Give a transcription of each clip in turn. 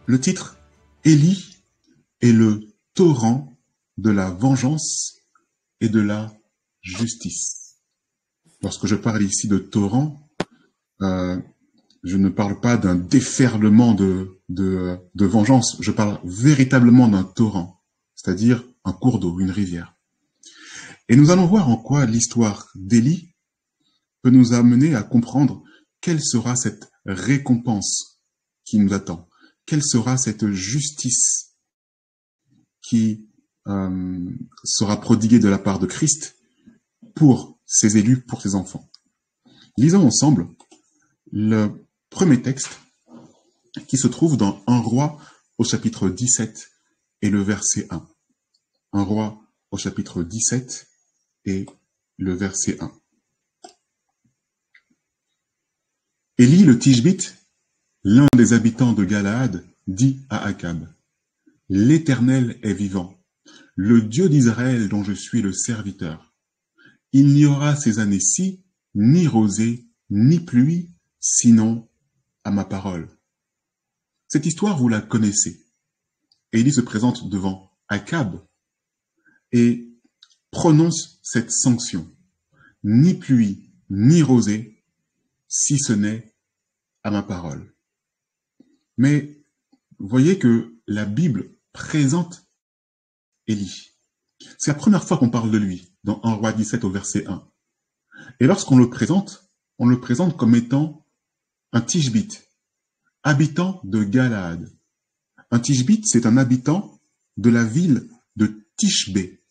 Le titre « Élie est le torrent de la vengeance et de la justice ». Lorsque je parle ici de torrent, je ne parle pas d'un déferlement de vengeance, je parle véritablement d'un torrent, c'est-à-dire un cours d'eau, une rivière. Et nous allons voir en quoi l'histoire d'Élie peut nous amener à comprendre quelle sera cette récompense qui nous attend, quelle sera cette justice qui sera prodiguée de la part de Christ pour ses élus, pour ses enfants. Lisons ensemble le premier texte qui se trouve dans 1 Roi au chapitre 17 et le verset 1. 1 Roi au chapitre 17 et le verset 1. Élie le Tishbite, l'un des habitants de Galaad, dit à Akab: « L'Éternel est vivant, le Dieu d'Israël dont je suis le serviteur. Il n'y aura ces années-ci ni rosée, ni pluie, sinon à ma parole. » Cette histoire, vous la connaissez. Élie se présente devant Akab et prononce cette sanction. Ni pluie, ni rosée, si ce n'est à ma parole. Mais voyez que la Bible présente Élie. C'est la première fois qu'on parle de lui, dans 1 Roi 17 au verset 1. Et lorsqu'on le présente comme étant un Tishbite, habitant de Galaad. Un Tishbite, c'est un habitant de la ville de Tishbé,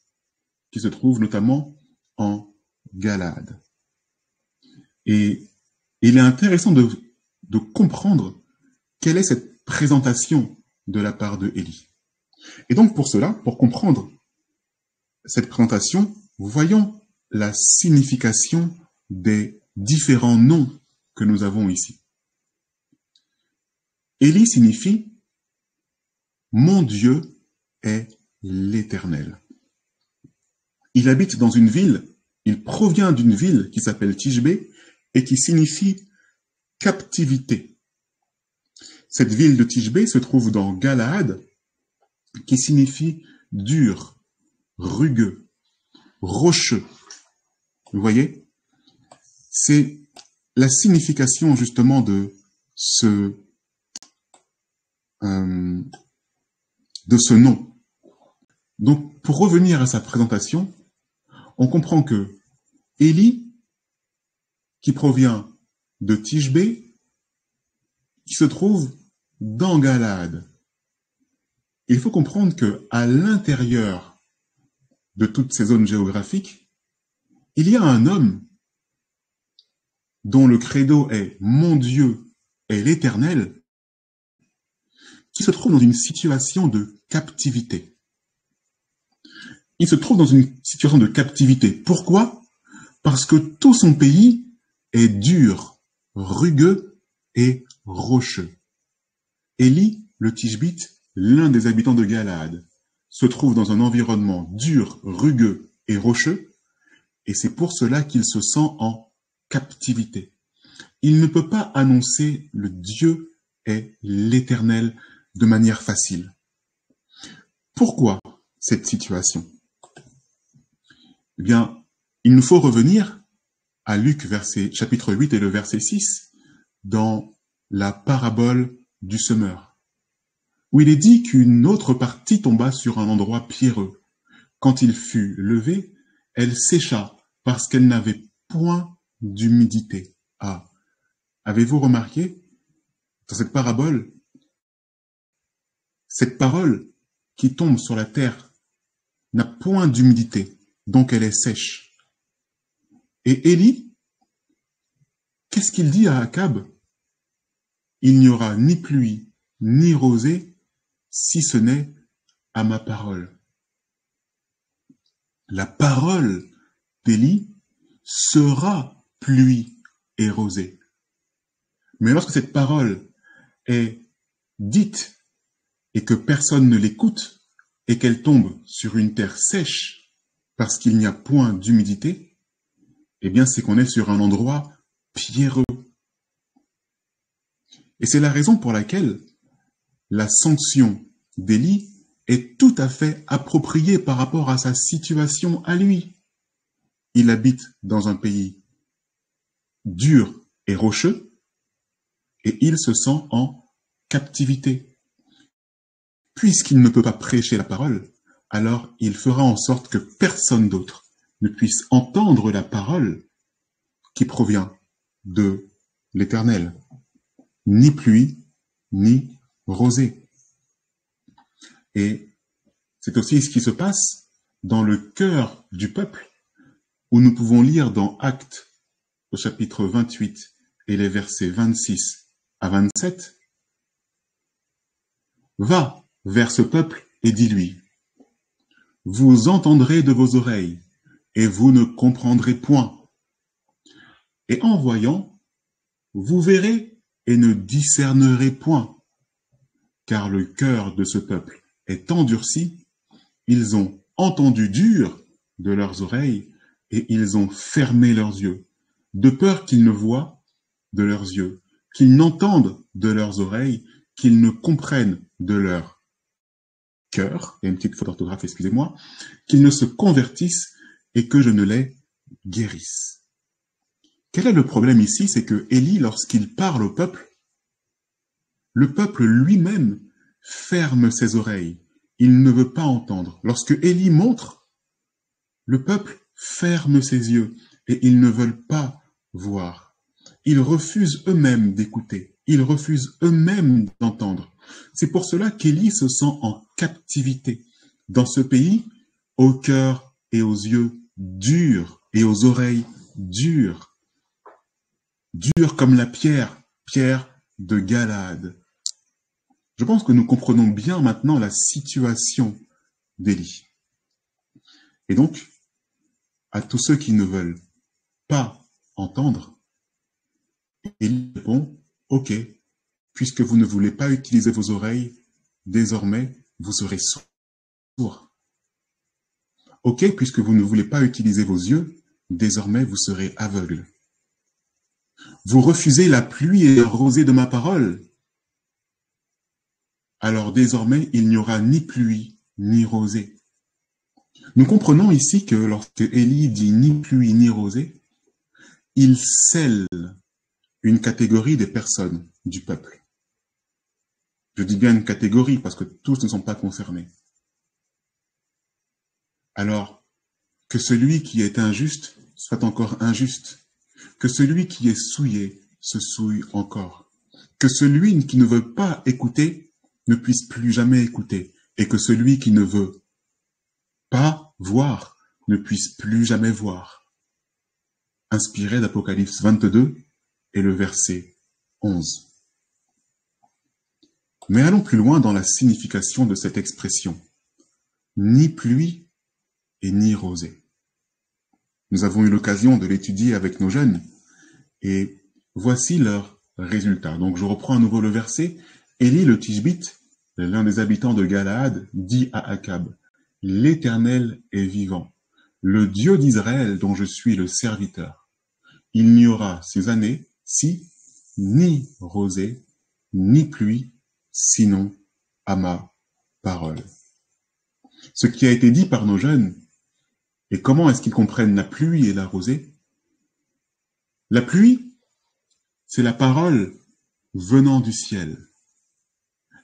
qui se trouve notamment en Galaad. Et il est intéressant de comprendre quelle est cette présentation de la part de Élie. Et donc pour cela, pour comprendre cette présentation, voyons la signification des différents noms que nous avons ici. Élie signifie « Mon Dieu est l'Éternel ». Il habite dans une ville, il provient d'une ville qui s'appelle Tishbé et qui signifie « captivité ». Cette ville de Tishbé se trouve dans Galaad, qui signifie « dur », rugueux, rocheux. Vous voyez? C'est la signification justement de ce nom. Donc, pour revenir à sa présentation, on comprend que Élie, qui provient de Tishbé, qui se trouve dans Galaad. Il faut comprendre que à l'intérieur de toutes ces zones géographiques, il y a un homme dont le credo est « Mon Dieu est l'Éternel », qui se trouve dans une situation de captivité. Il se trouve dans une situation de captivité. Pourquoi? Parce que tout son pays est dur, rugueux et rocheux. Élie, le Tishbite, l'un des habitants de Galaad, se trouve dans un environnement dur, rugueux et rocheux, et c'est pour cela qu'il se sent en captivité. Il ne peut pas annoncer le Dieu est l'Éternel de manière facile. Pourquoi cette situation? Eh bien, il nous faut revenir à Luc chapitre 8 et le verset 6, dans la parabole du semeur, où il est dit qu'une autre partie tomba sur un endroit pierreux. Quand il fut levé, elle sécha parce qu'elle n'avait point d'humidité. Ah, avez-vous remarqué, dans cette parabole, cette parole qui tombe sur la terre n'a point d'humidité, donc elle est sèche. Et Élie, qu'est-ce qu'il dit à Akab? Il n'y aura ni pluie, ni rosée, si ce n'est à ma parole. La parole d'Élie sera pluie et rosée. Mais lorsque cette parole est dite et que personne ne l'écoute et qu'elle tombe sur une terre sèche parce qu'il n'y a point d'humidité, eh bien c'est qu'on est sur un endroit pierreux. Et c'est la raison pour laquelle la sanction d'Élie est tout à fait appropriée par rapport à sa situation à lui. Il habite dans un pays dur et rocheux et il se sent en captivité. Puisqu'il ne peut pas prêcher la parole, alors il fera en sorte que personne d'autre ne puisse entendre la parole qui provient de l'Éternel. Ni pluie, ni rosée. Et c'est aussi ce qui se passe dans le cœur du peuple, où nous pouvons lire dans Actes, au chapitre 28 et les versets 26 à 27. Va vers ce peuple et dis-lui, vous entendrez de vos oreilles, et vous ne comprendrez point. Et en voyant, vous verrez et ne discernerez point, car le cœur de ce peuple est endurci, ils ont entendu dur de leurs oreilles, et ils ont fermé leurs yeux, de peur qu'ils ne voient de leurs yeux, qu'ils n'entendent de leurs oreilles, qu'ils ne comprennent de leur cœur, il y a une petite faute d'orthographe, excusez-moi, qu'ils ne se convertissent et que je ne les guérisse. Quel est le problème ici? C'est que Élie, lorsqu'il parle au peuple, le peuple lui-même ferme ses oreilles. Il ne veut pas entendre. Lorsque Élie montre, le peuple ferme ses yeux et ils ne veulent pas voir. Ils refusent eux-mêmes d'écouter. Ils refusent eux-mêmes d'entendre. C'est pour cela qu'Élie se sent en captivité dans ce pays, au cœur et aux yeux durs et aux oreilles dures. Dures comme la pierre de Galaad. Je pense que nous comprenons bien maintenant la situation d'Élie. Et donc, à tous ceux qui ne veulent pas entendre, Élie répond, ok, puisque vous ne voulez pas utiliser vos oreilles, désormais, vous serez sourds. Ok, puisque vous ne voulez pas utiliser vos yeux, désormais, vous serez aveugles. Vous refusez la pluie et la rosée de ma parole. Alors désormais, il n'y aura ni pluie, ni rosée. Nous comprenons ici que lorsque Élie dit ni pluie, ni rosée, il scelle une catégorie des personnes du peuple. Je dis bien une catégorie parce que tous ne sont pas concernés. Alors, que celui qui est injuste soit encore injuste. Que celui qui est souillé se souille encore. Que celui qui ne veut pas écouter ne puisse plus jamais écouter. Et que celui qui ne veut pas voir ne puisse plus jamais voir. Inspiré d'Apocalypse 22 et le verset 11. Mais allons plus loin dans la signification de cette expression. Ni pluie et ni rosée. Nous avons eu l'occasion de l'étudier avec nos jeunes et voici leur résultat. Donc je reprends à nouveau le verset. Élie le Tishbite, l'un des habitants de Galaad, dit à Akab, « L'Éternel est vivant, le Dieu d'Israël dont je suis le serviteur. Il n'y aura ces années-ci ni rosée, ni pluie, sinon à ma parole. » Ce qui a été dit par nos jeunes, et comment est-ce qu'ils comprennent la pluie et la rosée? La pluie, c'est la parole venant du ciel.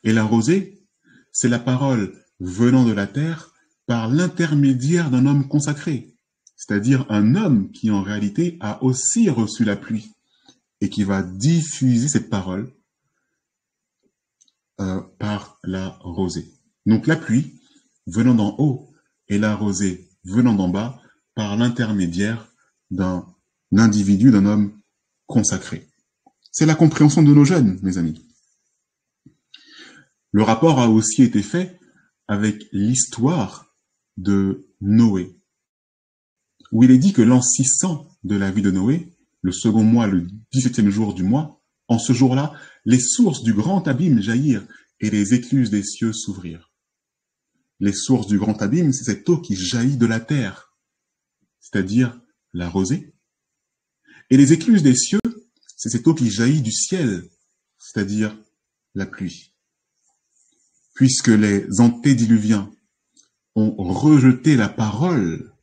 Et la rosée, c'est la parole venant de la terre par l'intermédiaire d'un homme consacré, c'est-à-dire un homme qui en réalité a aussi reçu la pluie et qui va diffuser cette parole par la rosée. Donc la pluie venant d'en haut et la rosée venant d'en bas par l'intermédiaire d'un individu, d'un homme consacré. C'est la compréhension de nos jeunes, mes amis. Le rapport a aussi été fait avec l'histoire de Noé, où il est dit que l'an 600 de la vie de Noé, le second mois, le 17e jour du mois, en ce jour-là, les sources du grand abîme jaillirent et les écluses des cieux s'ouvrirent. Les sources du grand abîme, c'est cette eau qui jaillit de la terre, c'est-à-dire la rosée. Et les écluses des cieux, c'est cette eau qui jaillit du ciel, c'est-à-dire la pluie. puisque les antédiluviens ont rejeté la parole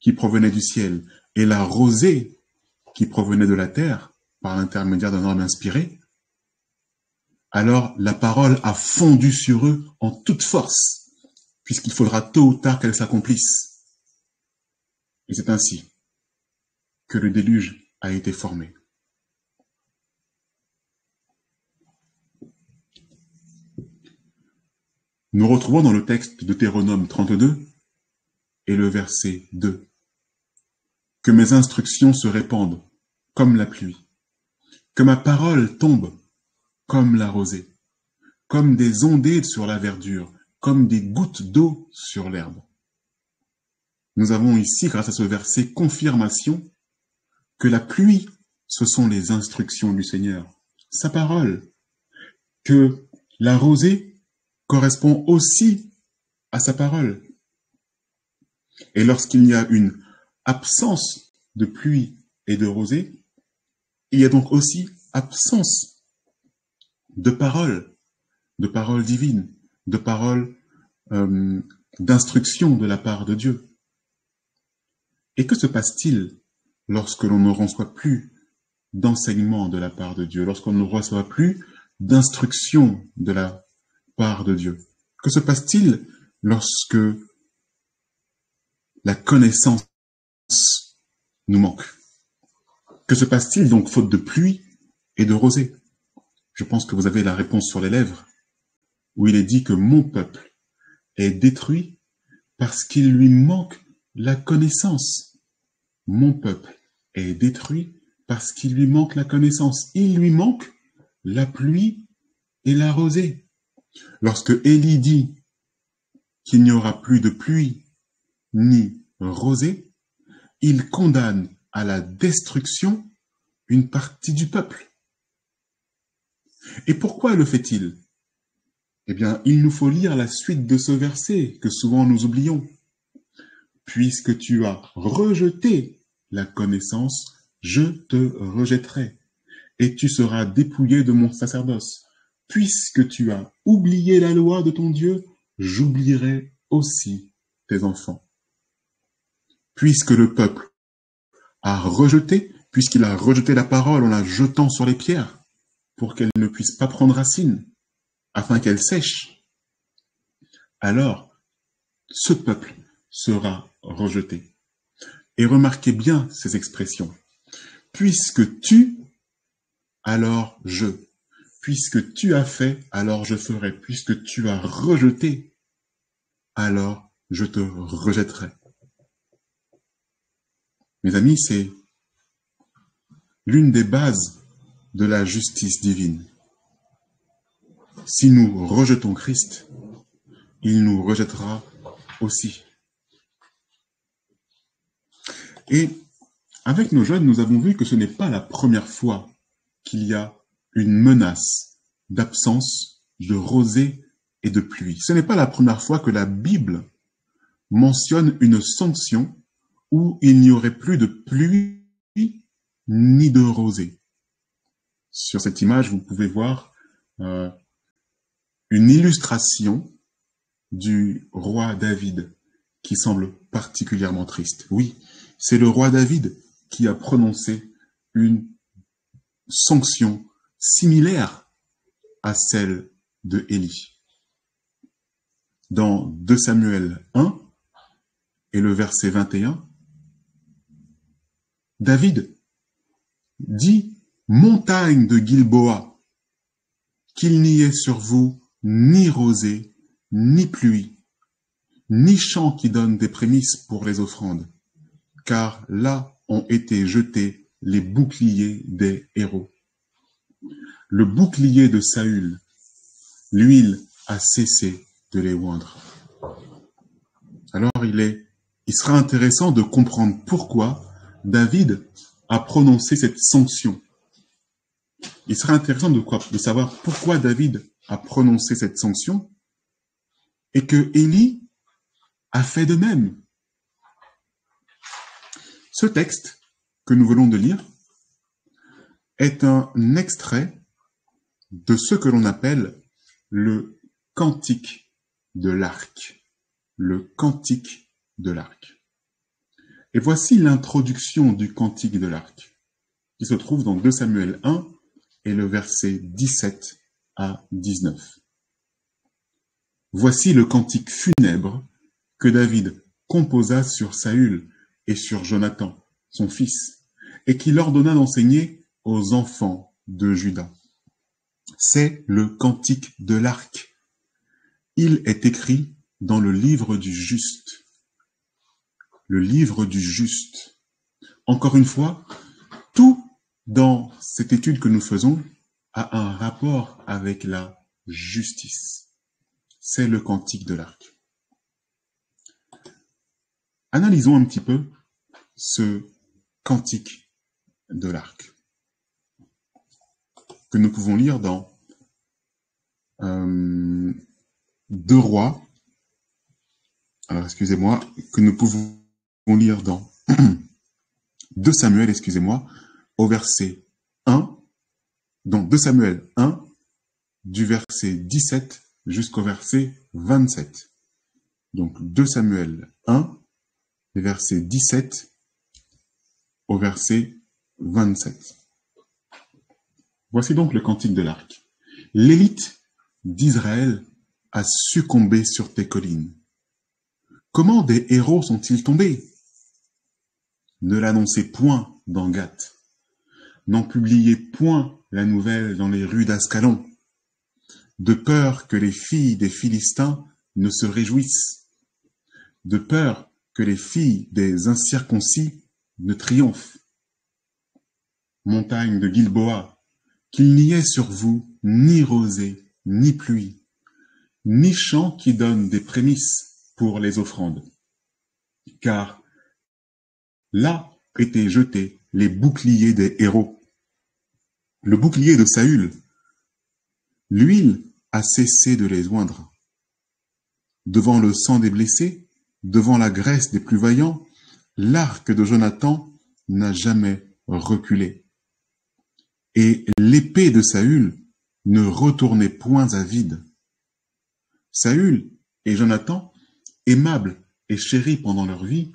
qui provenait du ciel et la rosée qui provenait de la terre par l'intermédiaire d'un homme inspiré, alors la parole a fondu sur eux en toute force, puisqu'il faudra tôt ou tard qu'elle s'accomplisse. Et c'est ainsi que le déluge a été formé. Nous retrouvons dans le texte de Deutéronome 32 et le verset 2 que mes instructions se répandent comme la pluie, que ma parole tombe comme la rosée, comme des ondées sur la verdure, comme des gouttes d'eau sur l'herbe. Nous avons ici, grâce à ce verset, confirmation que la pluie, ce sont les instructions du Seigneur, sa parole, que la rosée correspond aussi à sa parole. Et lorsqu'il y a une absence de pluie et de rosée, il y a donc aussi absence de parole divine, de parole d'instruction de la part de Dieu. Et que se passe-t-il lorsque l'on ne reçoit plus d'enseignement de la part de Dieu, lorsqu'on ne reçoit plus d'instruction de la part de Dieu? Que se passe-t-il lorsque la connaissance nous manque? Que se passe-t-il donc faute de pluie et de rosée? Je pense que vous avez la réponse sur les lèvres, où il est dit que mon peuple est détruit parce qu'il lui manque la connaissance. Mon peuple est détruit parce qu'il lui manque la connaissance. Il lui manque la pluie et la rosée. Lorsque Élie dit qu'il n'y aura plus de pluie ni rosée, il condamne à la destruction une partie du peuple. Et pourquoi le fait-il? Eh bien, il nous faut lire la suite de ce verset que souvent nous oublions. Puisque tu as rejeté la connaissance, je te rejetterai, et tu seras dépouillé de mon sacerdoce. Puisque tu as oublié la loi de ton Dieu, j'oublierai aussi tes enfants. Puisque le peuple a rejeté, puisqu'il a rejeté la parole en la jetant sur les pierres, pour qu'elle ne puisse pas prendre racine, afin qu'elle sèche, alors ce peuple sera rejeté. Et remarquez bien ces expressions. Puisque tu, alors je. Puisque tu as fait, alors je ferai. Puisque tu as rejeté, alors je te rejetterai. Mes amis, c'est l'une des bases de la justice divine. Si nous rejetons Christ, il nous rejettera aussi. Et avec nos jeunes, nous avons vu que ce n'est pas la première fois qu'il y a une menace d'absence de rosée et de pluie. Ce n'est pas la première fois que la Bible mentionne une sanction où il n'y aurait plus de pluie ni de rosée. Sur cette image, vous pouvez voir une illustration du roi David qui semble particulièrement triste. Oui, c'est le roi David qui a prononcé une sanction similaire à celle de Élie. Dans 2 Samuel 1 et le verset 21, David dit « Montagne de Gilboa, qu'il n'y ait sur vous ni rosée, ni pluie, ni champ qui donne des prémices pour les offrandes, car là ont été jetés les boucliers des héros. Le bouclier de Saül, l'huile a cessé de les oindre. » Alors il sera intéressant de comprendre pourquoi David a prononcé cette sanction. Il sera intéressant de savoir pourquoi David a prononcé cette sanction et que Élie a fait de même. Ce texte que nous venons de lire est un extrait de ce que l'on appelle le cantique de l'arc. Le cantique de l'arc. Et voici l'introduction du cantique de l'arc, qui se trouve dans 2 Samuel 1 et le verset 17 à 19. Voici le cantique funèbre que David composa sur Saül et sur Jonathan, son fils, et qu'il ordonna d'enseigner aux enfants de Juda. C'est le cantique de l'arc. Il est écrit dans le livre du juste. Le livre du juste. Encore une fois, tout dans cette étude que nous faisons a un rapport avec la justice. C'est le cantique de l'arc. Analysons un petit peu ce cantique de l'arc que nous pouvons lire dans 2 Rois. Alors, excusez-moi, que nous pouvons lire dans 2 Samuel, au verset 1, dans 2 Samuel 1, du verset 17 jusqu'au verset 27. Donc 2 Samuel 1, les versets 17 au verset 27. Voici donc le cantique de l'arc. L'élite d'Israël a succombé sur tes collines. Comment des héros sont-ils tombés? Ne l'annoncez point dans Gath. N'en publiez point la nouvelle dans les rues d'Ascalon, de peur que les filles des Philistins ne se réjouissent, de peur que les filles des incirconcis ne triomphent. Montagne de Gilboa, qu'il n'y ait sur vous ni rosée, ni pluie, ni champ qui donne des prémices pour les offrandes. Car là étaient jetés les boucliers des héros. Le bouclier de Saül, l'huile a cessé de les oindre. Devant le sang des blessés, devant la graisse des plus vaillants, l'arc de Jonathan n'a jamais reculé. Et l'épée de Saül ne retournait point à vide. Saül et Jonathan, aimables et chéris pendant leur vie,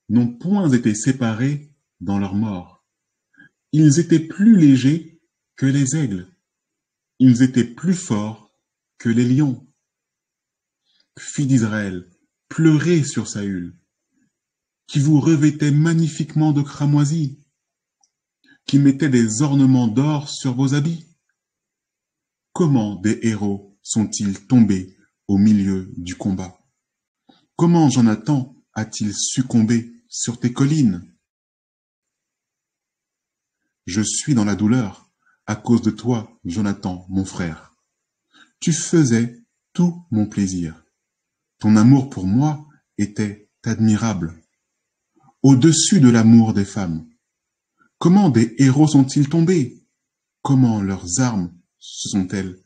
n'ont point été séparés dans leur mort. Ils étaient plus légers que les aigles. Ils étaient plus forts que les lions. Filles d'Israël, pleurez sur Saül, qui vous revêtait magnifiquement de cramoisis, qui mettait des ornements d'or sur vos habits. Comment des héros sont-ils tombés au milieu du combat? Comment Jonathan a-t-il succombé sur tes collines? Je suis dans la douleur à cause de toi, Jonathan, mon frère. Tu faisais tout mon plaisir. Ton amour pour moi était admirable, au-dessus de l'amour des femmes. Comment des héros sont-ils tombés? Comment leurs armes se sont-elles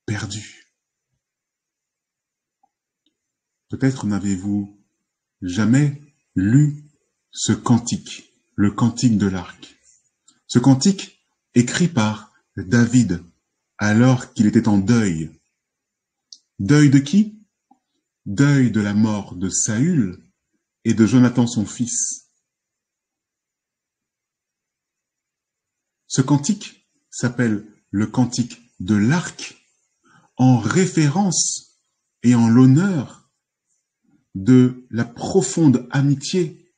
perdues? Peut-être n'avez-vous jamais lu ce cantique, le cantique de l'arc. Ce cantique écrit par David alors qu'il était en deuil. Deuil de qui? Deuil de la mort de Saül et de Jonathan son fils. Ce cantique s'appelle le cantique de l'arc en référence et en l'honneur de la profonde amitié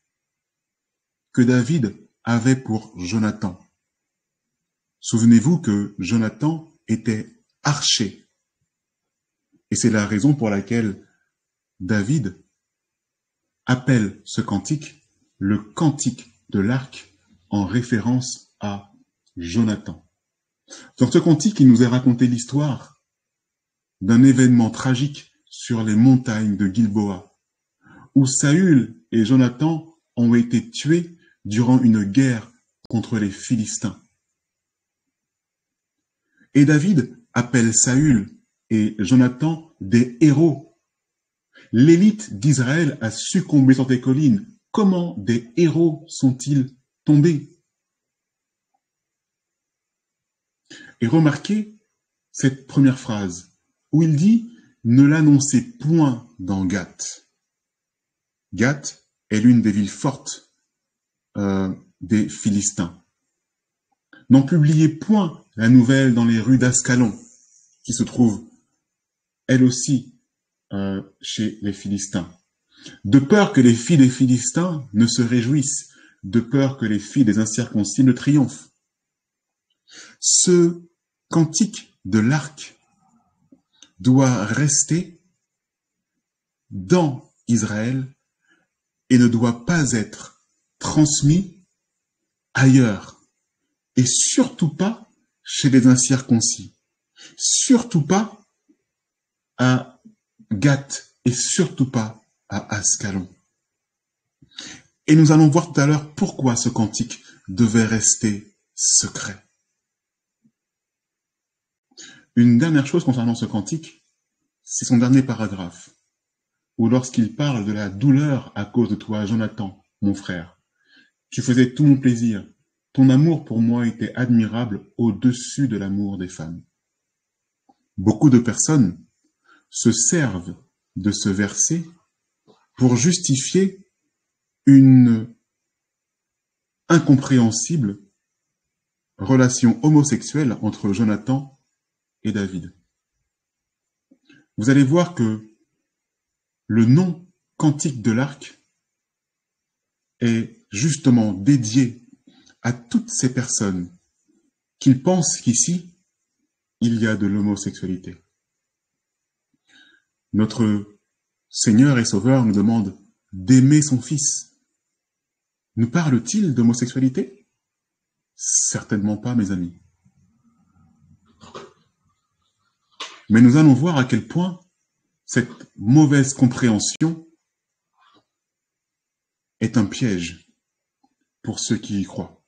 que David avait pour Jonathan. Souvenez-vous que Jonathan était archer. Et c'est la raison pour laquelle David appelle ce cantique le cantique de l'arc en référence à Jonathan. Dans ce cantique, il nous est raconté l'histoire d'un événement tragique sur les montagnes de Gilboa, où Saül et Jonathan ont été tués durant une guerre contre les Philistins. Et David appelle Saül et Jonathan des héros. L'élite d'Israël a succombé sur tes collines. Comment des héros sont-ils tombés? Et remarquez cette première phrase où il dit ne l'annonçait point dans Gath. Gath est l'une des villes fortes des Philistins. N'en publiait point la nouvelle dans les rues d'Ascalon, qui se trouve, elle aussi, chez les Philistins. De peur que les filles des Philistins ne se réjouissent, de peur que les filles des incirconcis ne triomphent. Ce cantique de l'arc doit rester dans Israël et ne doit pas être transmis ailleurs, et surtout pas chez les incirconcis, surtout pas à Gath et surtout pas à Ascalon. Et nous allons voir tout à l'heure pourquoi ce cantique devait rester secret. Une dernière chose concernant ce cantique, c'est son dernier paragraphe, où lorsqu'il parle de la douleur à cause de toi, Jonathan, mon frère, tu faisais tout mon plaisir, ton amour pour moi était admirable au-dessus de l'amour des femmes. Beaucoup de personnes se servent de ce verset pour justifier une incompréhensible relation homosexuelle entre Jonathan et David. Vous allez voir que le nom cantique de l'arc est justement dédié à toutes ces personnes qui pensent qu'ici, il y a de l'homosexualité. Notre Seigneur et Sauveur nous demande d'aimer son Fils. Nous parle-t-il d'homosexualité? Certainement pas, mes amis. Mais nous allons voir à quel point cette mauvaise compréhension est un piège pour ceux qui y croient.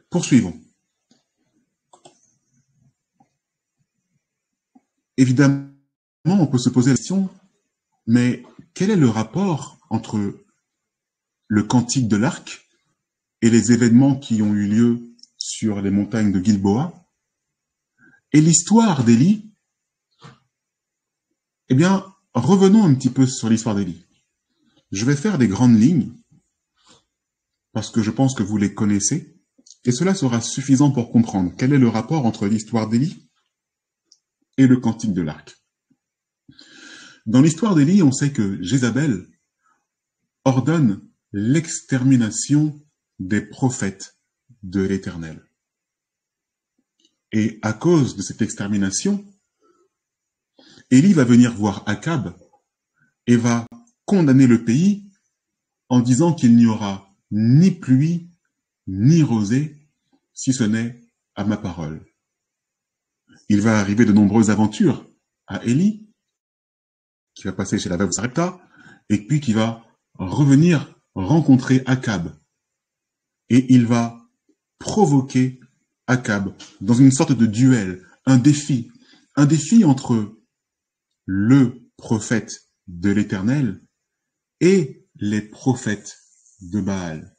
Poursuivons. Évidemment, on peut se poser la question, mais quel est le rapport entre le cantique de l'arc et les événements qui ont eu lieu sur les montagnes de Gilboa et l'histoire d'Élie? Eh bien, revenons un petit peu sur l'histoire d'Élie. Je vais faire des grandes lignes, parce que je pense que vous les connaissez, et cela sera suffisant pour comprendre quel est le rapport entre l'histoire d'Élie et le cantique de l'arc. Dans l'histoire d'Élie, on sait que Jézabel ordonne l'extermination des prophètes de l'Éternel. Et à cause de cette extermination, Élie va venir voir Akab et va condamner le pays en disant qu'il n'y aura ni pluie ni rosée, si ce n'est à ma parole. Il va arriver de nombreuses aventures à Élie, qui va passer chez la veuve Sarepta, et puis qui va revenir rencontrer Akab. Et il va provoquer Akab dans une sorte de duel, un défi entre le prophète de l'Éternel et les prophètes de Baal.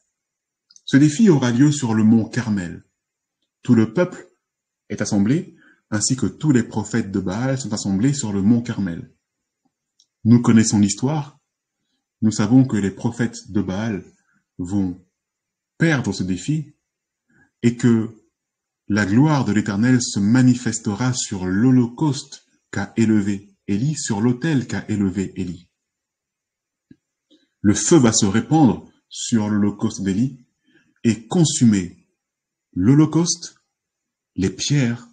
Ce défi aura lieu sur le mont Carmel. Tout le peuple est assemblé, ainsi que tous les prophètes de Baal sont assemblés sur le mont Carmel. Nous connaissons l'histoire. Nous savons que les prophètes de Baal vont perdre ce défi et que la gloire de l'Éternel se manifestera sur l'holocauste qu'a élevé Élie, sur l'autel qu'a élevé Élie. Le feu va se répandre sur l'holocauste d'Élie et consumer l'holocauste, les pierres,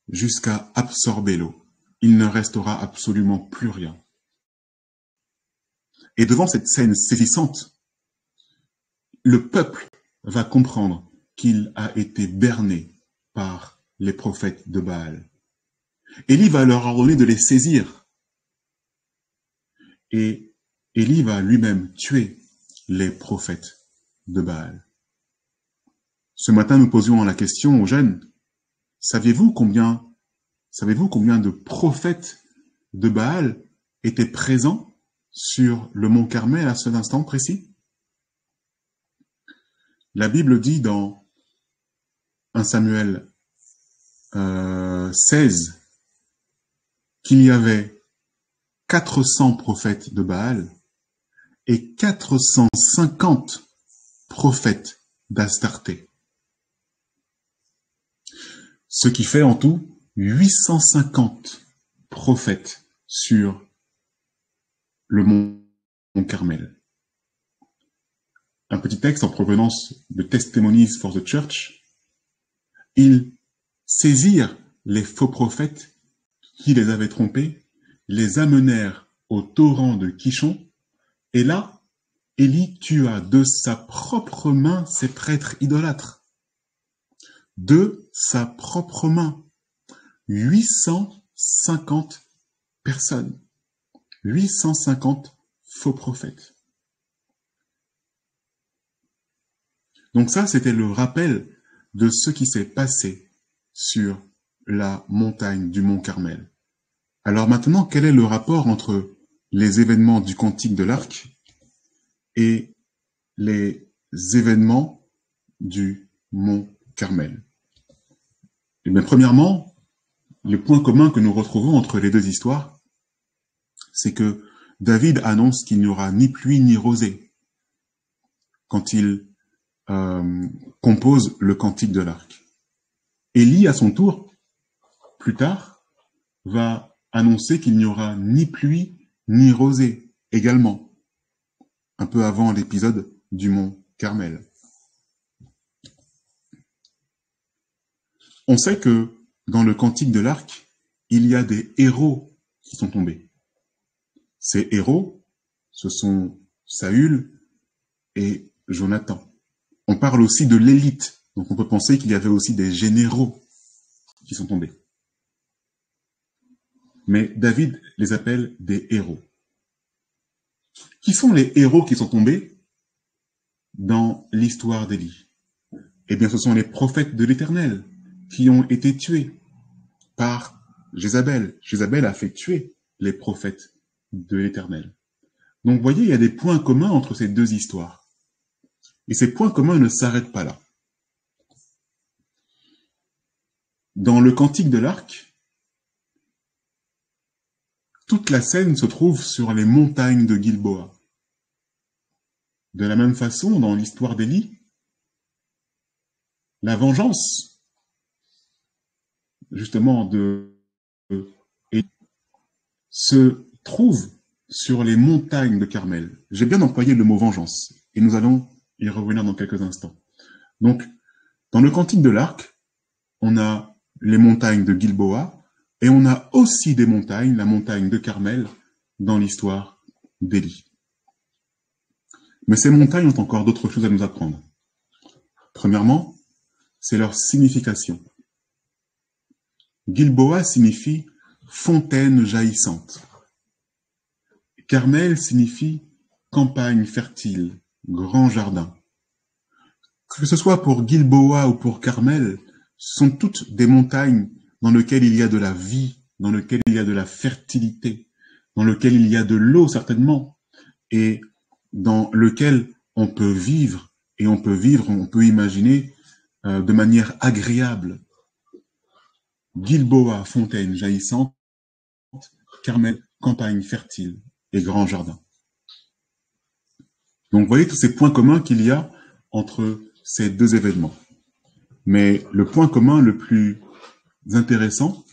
jusqu'à absorber l'eau. Il ne restera absolument plus rien. Et devant cette scène saisissante, le peuple va comprendre qu'il a été berné par les prophètes de Baal. Élie va leur ordonner de les saisir. Et Élie va lui-même tuer les prophètes de Baal. Ce matin, nous posions la question aux jeunes, savez-vous combien de prophètes de Baal étaient présents sur le mont Carmel à cet instant précis? La Bible dit dans 1 Samuel 16, qu'il y avait 400 prophètes de Baal et 450 prophètes d'Astarté. Ce qui fait en tout 850 prophètes sur le mont Carmel. Un petit texte en provenance de Testimonies for the Church. Ils saisirent les faux prophètes qui les avaient trompés, les amenèrent au torrent de Kishon, et là, Élie tua de sa propre main ces prêtres idolâtres. De sa propre main. 850 personnes. 850 faux prophètes. Donc ça, c'était le rappel de ce qui s'est passé sur la montagne du mont Carmel. Alors maintenant, quel est le rapport entre les événements du Cantique de l'Arc et les événements du mont Carmel? Eh bien, premièrement, le point commun que nous retrouvons entre les deux histoires, c'est que David annonce qu'il n'y aura ni pluie ni rosée quand il compose le Cantique de l'Arc. Élie, à son tour, plus tard, va annoncer qu'il n'y aura ni pluie ni rosée également, un peu avant l'épisode du mont Carmel. On sait que dans le Cantique de l'Arc, il y a des héros qui sont tombés. Ces héros, ce sont Saül et Jonathan. On parle aussi de l'élite, donc on peut penser qu'il y avait aussi des généraux qui sont tombés. Mais David les appelle des héros. Qui sont les héros qui sont tombés dans l'histoire d'Élie? Eh bien, ce sont les prophètes de l'Éternel qui ont été tués par Jézabel. Jézabel a fait tuer les prophètes de l'Éternel. Donc, vous voyez, il y a des points communs entre ces deux histoires. Et ces points communs ne s'arrêtent pas là. Dans le Cantique de l'Arc, toute la scène se trouve sur les montagnes de Gilboa. De la même façon, dans l'histoire d'Élie, la vengeance, justement, se trouve sur les montagnes de Carmel. J'ai bien employé le mot vengeance, et nous allons y revenir dans quelques instants. Donc, dans le Cantique de l'Arc, on a les montagnes de Gilboa, et on a aussi des montagnes, la montagne de Carmel, dans l'histoire d'Élie. Mais ces montagnes ont encore d'autres choses à nous apprendre. Premièrement, c'est leur signification. Gilboa signifie fontaine jaillissante. Carmel signifie campagne fertile, grand jardin. Que ce soit pour Gilboa ou pour Carmel, ce sont toutes des montagnes dans lesquelles il y a de la vie, dans lesquelles il y a de la fertilité, dans lesquelles il y a de l'eau certainement, et dans lesquelles on peut vivre, et on peut imaginer de manière agréable. Gilboa, fontaine jaillissante, Carmel, campagne fertile et grand jardin. Donc vous voyez tous ces points communs qu'il y a entre ces deux événements. Mais le point commun le plus intéressant,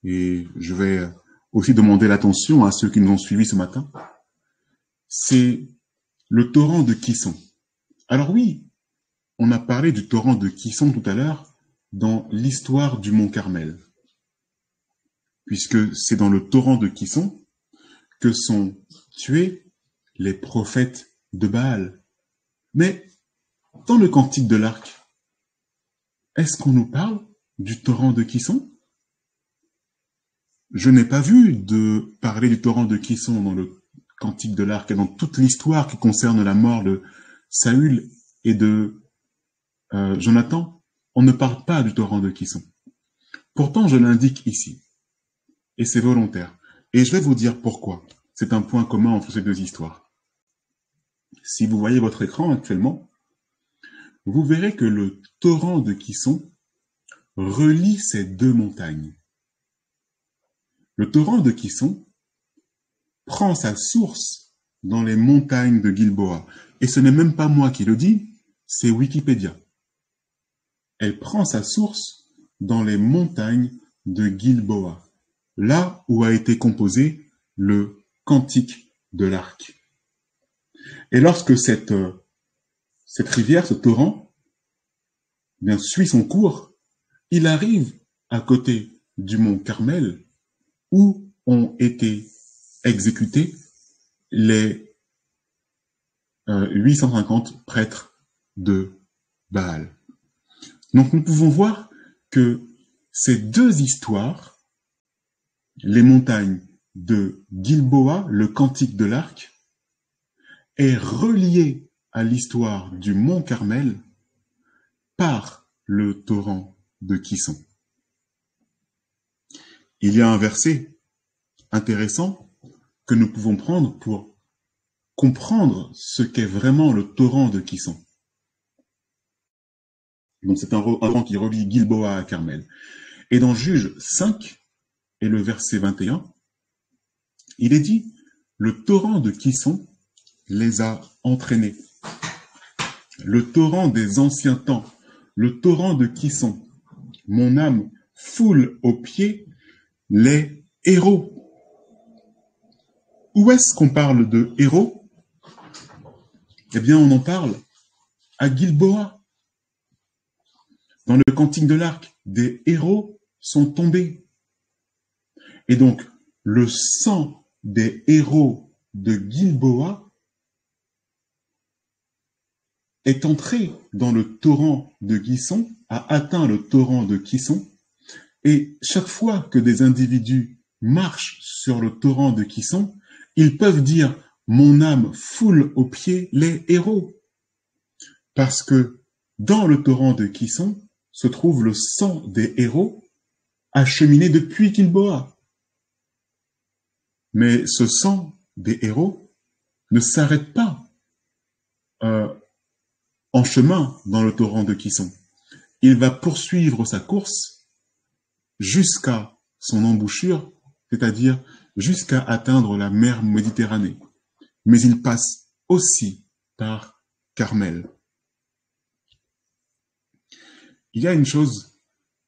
et je vais aussi demander l'attention à ceux qui nous ont suivis ce matin, c'est le torrent de Kishon. Alors oui, on a parlé du torrent de Kishon tout à l'heure dans l'histoire du mont Carmel, puisque c'est dans le torrent de Kishon que sont tués les prophètes de Baal. Mais dans le Cantique de l'Arc, est-ce qu'on nous parle du torrent de Kishon? Je n'ai pas vu de parler du torrent de Kishon dans le Cantique de l'Arc et dans toute l'histoire qui concerne la mort de Saül et de Jonathan. On ne parle pas du torrent de Kishon. Pourtant, je l'indique ici. Et c'est volontaire. Et je vais vous dire pourquoi. C'est un point commun entre ces deux histoires. Si vous voyez votre écran actuellement, vous verrez que le torrent de Kishon relie ces deux montagnes. Le torrent de Kison prend sa source dans les montagnes de Gilboa. Et ce n'est même pas moi qui le dis, c'est Wikipédia. Elle prend sa source dans les montagnes de Gilboa, là où a été composé le Cantique de l'Arc. Et lorsque cette rivière, ce torrent, bien, suit son cours, il arrive à côté du mont Carmel, où ont été exécutés les 850 prêtres de Baal. Donc nous pouvons voir que ces deux histoires, les montagnes de Gilboa, le Cantique de l'Arc, est reliée à l'histoire du mont Carmel par le torrent de Kison. Il y a un verset intéressant que nous pouvons prendre pour comprendre ce qu'est vraiment le torrent de Kison. Donc c'est un torrent qui relie Gilboa à Carmel. Et dans Juges 5 et le verset 21, il est dit, le torrent de Kison les a entraînés. Le torrent des anciens temps, le torrent de Kison, mon âme foule aux pieds les héros. Où est-ce qu'on parle de héros? Eh bien, on en parle à Gilboa. Dans le Cantique de l'Arc, des héros sont tombés. Et donc, le sang des héros de Gilboa est entré dans le torrent de Kison, a atteint le torrent de Kison, et chaque fois que des individus marchent sur le torrent de Kison, ils peuvent dire « Mon âme foule aux pieds les héros ». Parce que dans le torrent de Kison se trouve le sang des héros acheminé depuis Gilboa. Mais ce sang des héros ne s'arrête pas en chemin dans le torrent de Kison. Il va poursuivre sa course jusqu'à son embouchure, c'est-à-dire jusqu'à atteindre la mer Méditerranée. Mais il passe aussi par Carmel. Il y a une chose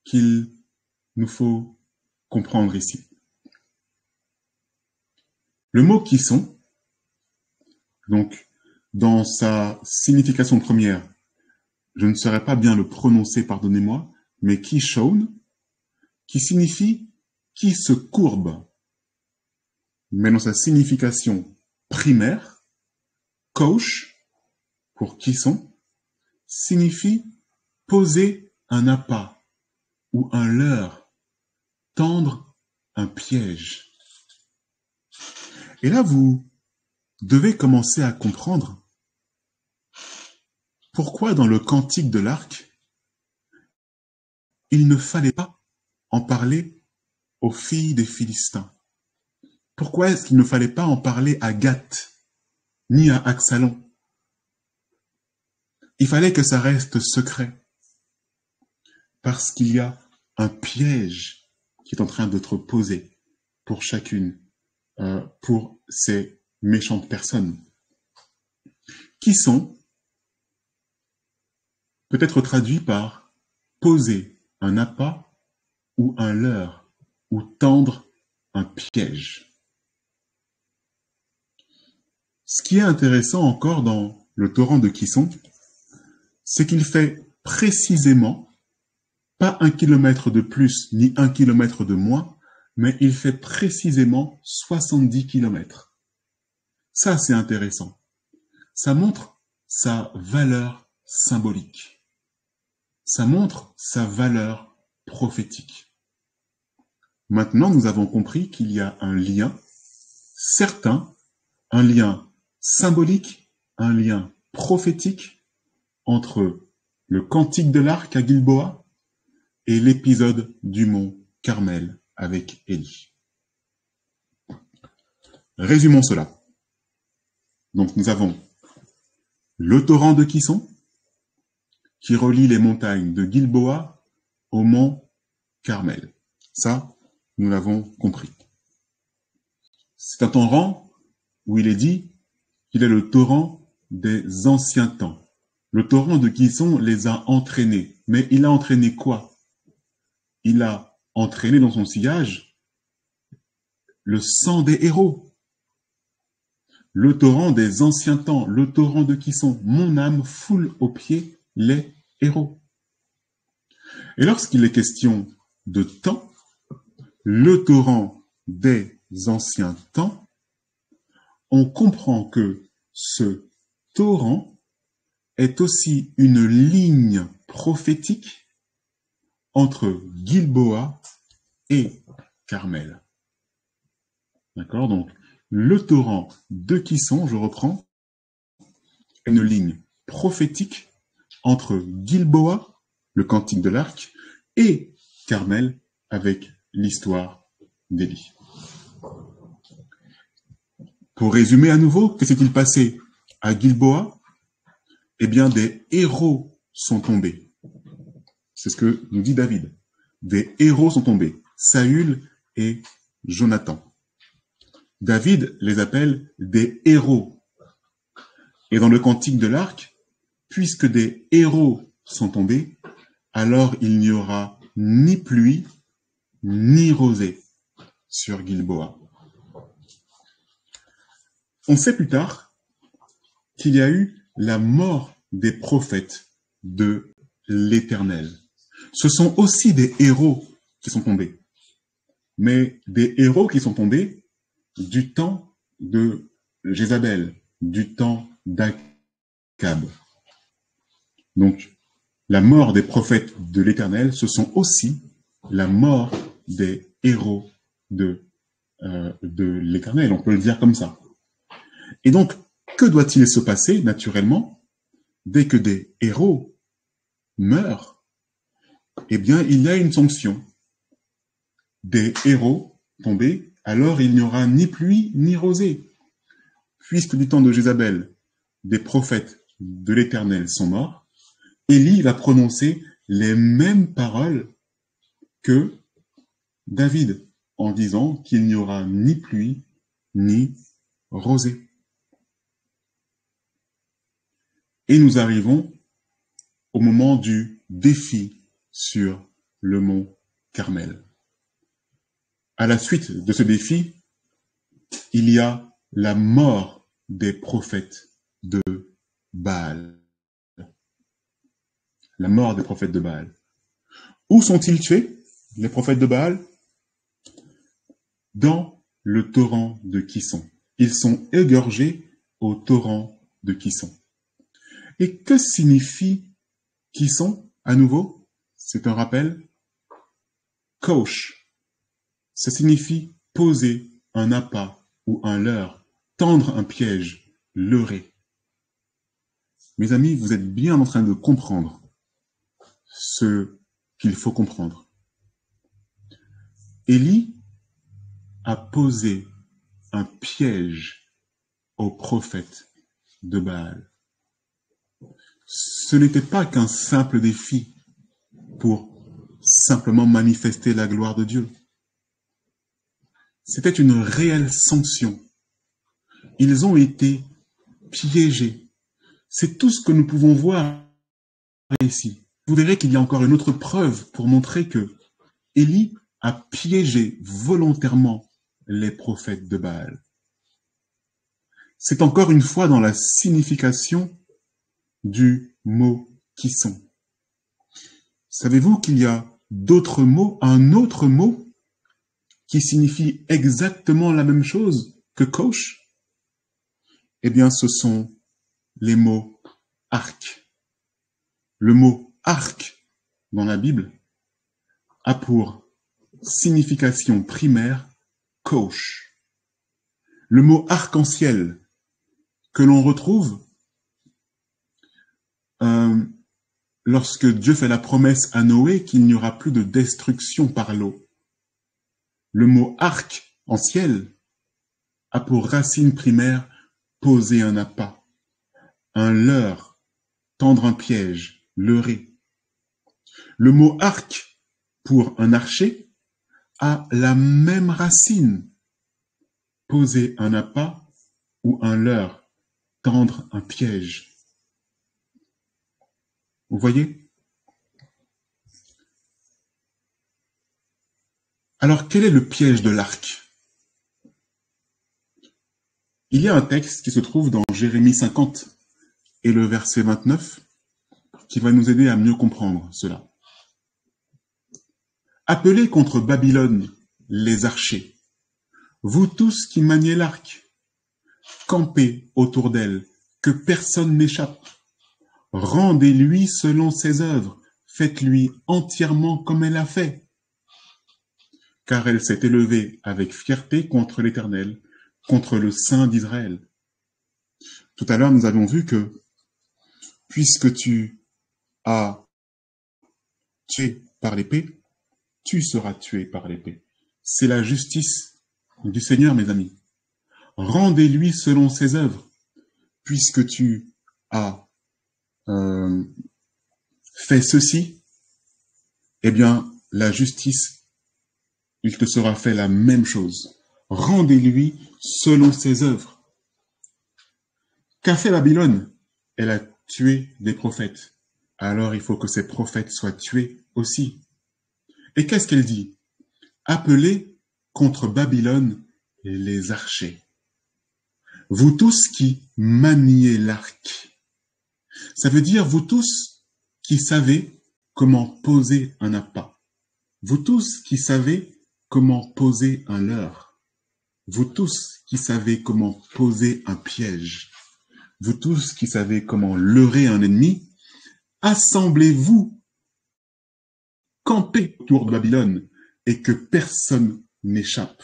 qu'il nous faut comprendre ici. Le mot Kison, donc dans sa signification première, je ne saurais pas bien le prononcer, pardonnez-moi, mais Kishon, qui signifie qui se courbe. Mais dans sa signification primaire, Kosh, pour Kison, signifie poser un appât ou un leurre, tendre un piège. Et là, vous devez commencer à comprendre pourquoi dans le Cantique de l'Arc, il ne fallait pas en parler aux filles des Philistins. Pourquoi est-ce qu'il ne fallait pas en parler à Gath, ni à Absalom? Il fallait que ça reste secret, parce qu'il y a un piège qui est en train d'être posé pour chacune, pour ces méchantes personnes, qui sont peut-être traduits par poser un appât ou un leurre, ou tendre un piège. Ce qui est intéressant encore dans le torrent de Kison, c'est qu'il fait précisément, pas 1 kilomètre de plus ni 1 kilomètre de moins, mais il fait précisément 70 kilomètres. Ça, c'est intéressant. Ça montre sa valeur symbolique. Ça montre sa valeur prophétique. Maintenant, nous avons compris qu'il y a un lien certain, un lien symbolique, un lien prophétique entre le Cantique de l'Arc à Gilboa et l'épisode du mont Carmel avec Élie. Résumons cela. Donc nous avons le torrent de Kison qui relie les montagnes de Gilboa au mont Carmel. Ça, nous l'avons compris. C'est un torrent où il est dit qu'il est le torrent des anciens temps. Le torrent de Kison les a entraînés. Mais il a entraîné quoi? Il a entraîné dans son sillage le sang des héros. Le torrent des anciens temps, le torrent de Kison. Mon âme foule aux pieds les héros. Et lorsqu'il est question de temps, le torrent des anciens temps, on comprend que ce torrent est aussi une ligne prophétique entre Gilboa et Carmel. D'accord? Donc, le torrent de Kison, je reprends, est une ligne prophétique entre Gilboa, le cantique de l'arc, et Carmel avec l'histoire d'Élie. Pour résumer à nouveau, que s'est-il passé à Gilboa? Eh bien, des héros sont tombés. C'est ce que nous dit David. Des héros sont tombés. Saül et Jonathan. David les appelle des héros. Et dans le cantique de l'arc, puisque des héros sont tombés, alors il n'y aura ni pluie, ni rosée sur Gilboa. On sait plus tard qu'il y a eu la mort des prophètes de l'Éternel. Ce sont aussi des héros qui sont tombés, mais des héros qui sont tombés du temps de Jézabel, du temps d'Akab. Donc, la mort des prophètes de l'Éternel, ce sont aussi la mort des héros de l'Éternel, on peut le dire comme ça. Et donc, que doit-il se passer, naturellement, dès que des héros meurent? Eh bien, il y a une sanction. Des héros tombés, alors il n'y aura ni pluie ni rosée. Puisque du temps de Jézabel, des prophètes de l'Éternel sont morts, Élie va prononcer les mêmes paroles que David, en disant qu'il n'y aura ni pluie ni rosée. Et nous arrivons au moment du défi sur le mont Carmel. À la suite de ce défi, il y a la mort des prophètes de Baal. La mort des prophètes de Baal. Où sont-ils tués, les prophètes de Baal? Dans le torrent de Kison. Ils sont égorgés au torrent de Kison. Et que signifie Kison, à nouveau? C'est un rappel. Kosh. Ça signifie poser un appât ou un leurre, tendre un piège, leurrer. Mes amis, vous êtes bien en train de comprendre ce qu'il faut comprendre. Élie a posé un piège aux prophètes de Baal. Ce n'était pas qu'un simple défi pour simplement manifester la gloire de Dieu. C'était une réelle sanction. Ils ont été piégés. C'est tout ce que nous pouvons voir ici. Vous verrez qu'il y a encore une autre preuve pour montrer que Élie a piégé volontairement les prophètes de Baal. C'est encore une fois dans la signification du mot Kison. Savez-vous qu'il y a d'autres mots, un autre mot qui signifie exactement la même chose que Kosh? Eh bien, ce sont les mots arc. Le mot arc dans la Bible a pour signification primaire Kosh. Le mot arc-en-ciel que l'on retrouve lorsque Dieu fait la promesse à Noé qu'il n'y aura plus de destruction par l'eau. Le mot arc-en-ciel a pour racine primaire poser un appât, un leurre, tendre un piège, leurrer. Le mot arc pour un archer a la même racine, poser un appât ou un leurre, tendre un piège. Vous voyez? Alors, quel est le piège de l'arc? Il y a un texte qui se trouve dans Jérémie 50 et le verset 29 qui va nous aider à mieux comprendre cela. Appelez contre Babylone les archers, vous tous qui maniez l'arc, campez autour d'elle, que personne n'échappe. Rendez-lui selon ses œuvres, faites-lui entièrement comme elle a fait. Car elle s'est élevée avec fierté contre l'Éternel, contre le Saint d'Israël. Tout à l'heure, nous avons vu que, puisque tu as tué par l'épée, tu seras tué par l'épée. C'est la justice du Seigneur, mes amis. Rendez-lui selon ses œuvres, puisque tu as fait ceci, eh bien, la justice, il te sera fait la même chose. Rendez-lui selon ses œuvres. Qu'a fait Babylone? Elle a tué des prophètes. Alors il faut que ces prophètes soient tués aussi. Et qu'est-ce qu'elle dit? Appelez contre Babylone les archers. Vous tous qui maniez l'arc. Ça veut dire vous tous qui savez comment poser un appât. Vous tous qui savez comment poser un leurre. Vous tous qui savez comment poser un piège. Vous tous qui savez comment leurrer un ennemi, assemblez-vous, campez autour de Babylone et que personne n'échappe.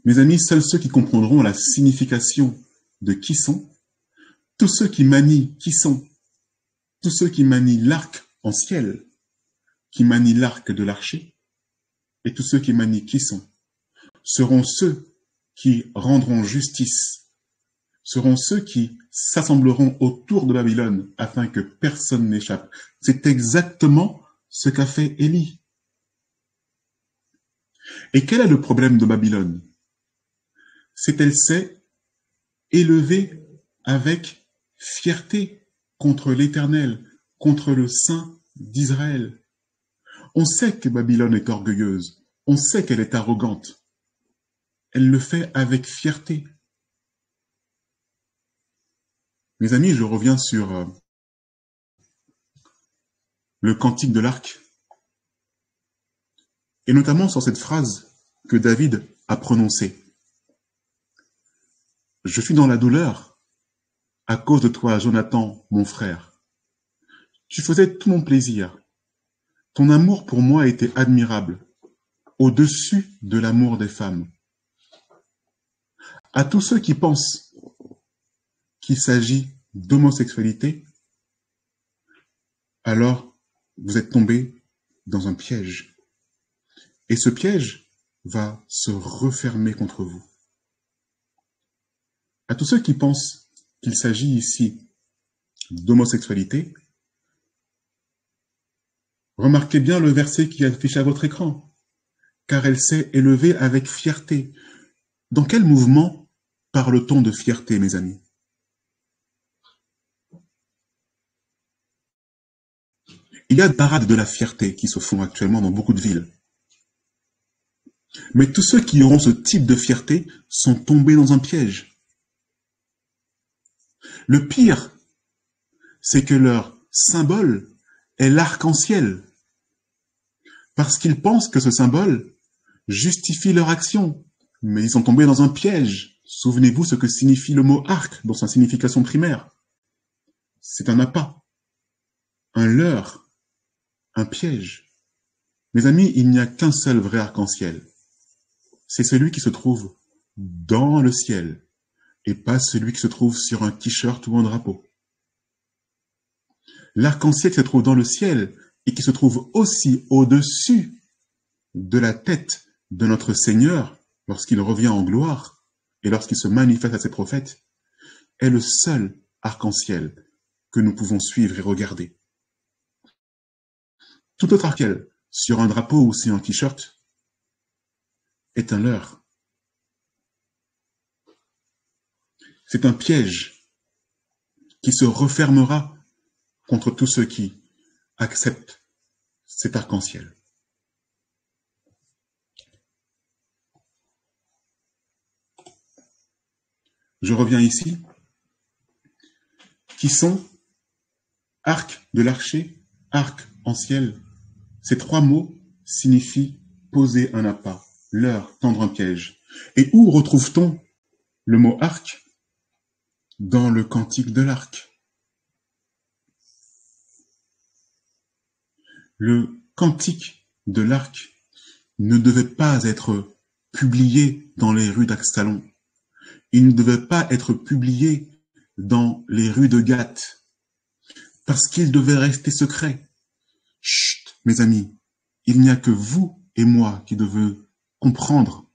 Mes amis, seuls ceux qui comprendront la signification de qui sont, tous ceux qui manient qui sont, tous ceux qui manient l'arc en ciel, qui manient l'arc de l'archer, et tous ceux qui manient qui sont, seront ceux qui rendront justice, seront ceux qui s'assembleront autour de Babylone afin que personne n'échappe. C'est exactement ce qu'a fait Élie. Et quel est le problème de Babylone? C'est qu'elle s'est élevée avec fierté contre l'Éternel, contre le Saint d'Israël. On sait que Babylone est orgueilleuse, on sait qu'elle est arrogante. Elle le fait avec fierté. Mes amis, je reviens sur le cantique de l'arc, et notamment sur cette phrase que David a prononcée. Je suis dans la douleur à cause de toi, Jonathan, mon frère. Tu faisais tout mon plaisir. Ton amour pour moi était admirable, au-dessus de l'amour des femmes. À tous ceux qui pensent qu'il s'agit d'homosexualité, alors vous êtes tombés dans un piège. Et ce piège va se refermer contre vous. À tous ceux qui pensent qu'il s'agit ici d'homosexualité, remarquez bien le verset qui affiche à votre écran. Car elle s'est élevée avec fierté. Dans quel mouvement parle-t-on de fierté, mes amis? Il y a des parades de la fierté qui se font actuellement dans beaucoup de villes. Mais tous ceux qui auront ce type de fierté sont tombés dans un piège. Le pire, c'est que leur symbole est l'arc-en-ciel. Parce qu'ils pensent que ce symbole justifie leur action. Mais ils sont tombés dans un piège. Souvenez-vous ce que signifie le mot arc dans sa signification primaire. C'est un appât, un leurre, un piège. Mes amis, il n'y a qu'un seul vrai arc-en-ciel. C'est celui qui se trouve dans le ciel et pas celui qui se trouve sur un t-shirt ou un drapeau. L'arc-en-ciel qui se trouve dans le ciel et qui se trouve aussi au-dessus de la tête de notre Seigneur lorsqu'il revient en gloire et lorsqu'il se manifeste à ses prophètes, est le seul arc-en-ciel que nous pouvons suivre et regarder. Tout autre arc-en-ciel sur un drapeau ou sur un t-shirt est un leurre. C'est un piège qui se refermera contre tous ceux qui acceptent cet arc-en-ciel. Je reviens ici. Qui sont arc de l'archer, arc en ciel. Ces trois mots signifient poser un appât, leurre, tendre un piège. Et où retrouve-t-on le mot arc? Dans le cantique de l'arc. Le cantique de l'arc ne devait pas être publié dans les rues d'Axtalon. Il ne devait pas être publié dans les rues de Gath, parce qu'il devait rester secret. Chut, mes amis, il n'y a que vous et moi qui devons comprendre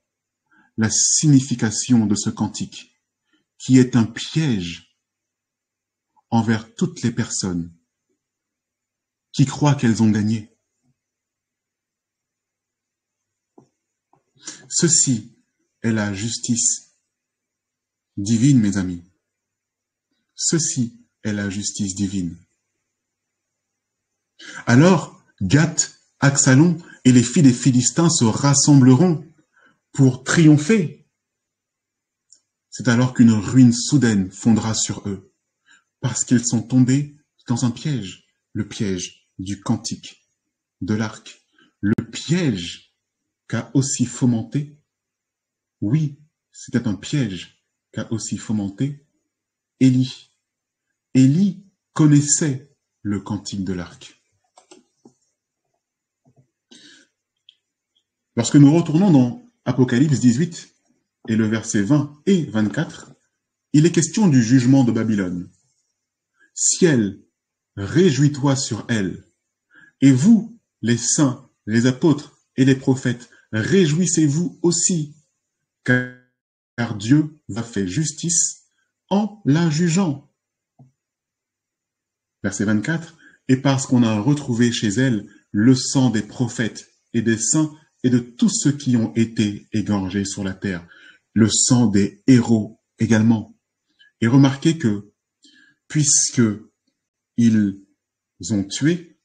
la signification de ce cantique, qui est un piège envers toutes les personnes qui croient qu'elles ont gagné. Ceci est la justice divine, mes amis. Ceci est la justice divine. Alors, Gath, Axalon et les filles des Philistins se rassembleront pour triompher. C'est alors qu'une ruine soudaine fondra sur eux, parce qu'ils sont tombés dans un piège, le piège du cantique de l'arc, le piège qu'a aussi fomenté, oui, c'était un piège qu'a aussi fomenté Élie. Élie connaissait le cantique de l'arc. Lorsque nous retournons dans Apocalypse 18 et le verset 20 et 24, il est question du jugement de Babylone. Ciel, réjouis-toi sur elle. Et vous, les saints, les apôtres et les prophètes, réjouissez-vous aussi, car Dieu va faire justice en la jugeant. Verset 24, et parce qu'on a retrouvé chez elle le sang des prophètes et des saints et de tous ceux qui ont été égorgés sur la terre, le sang des héros également. Et remarquez que, puisque ils ont tué,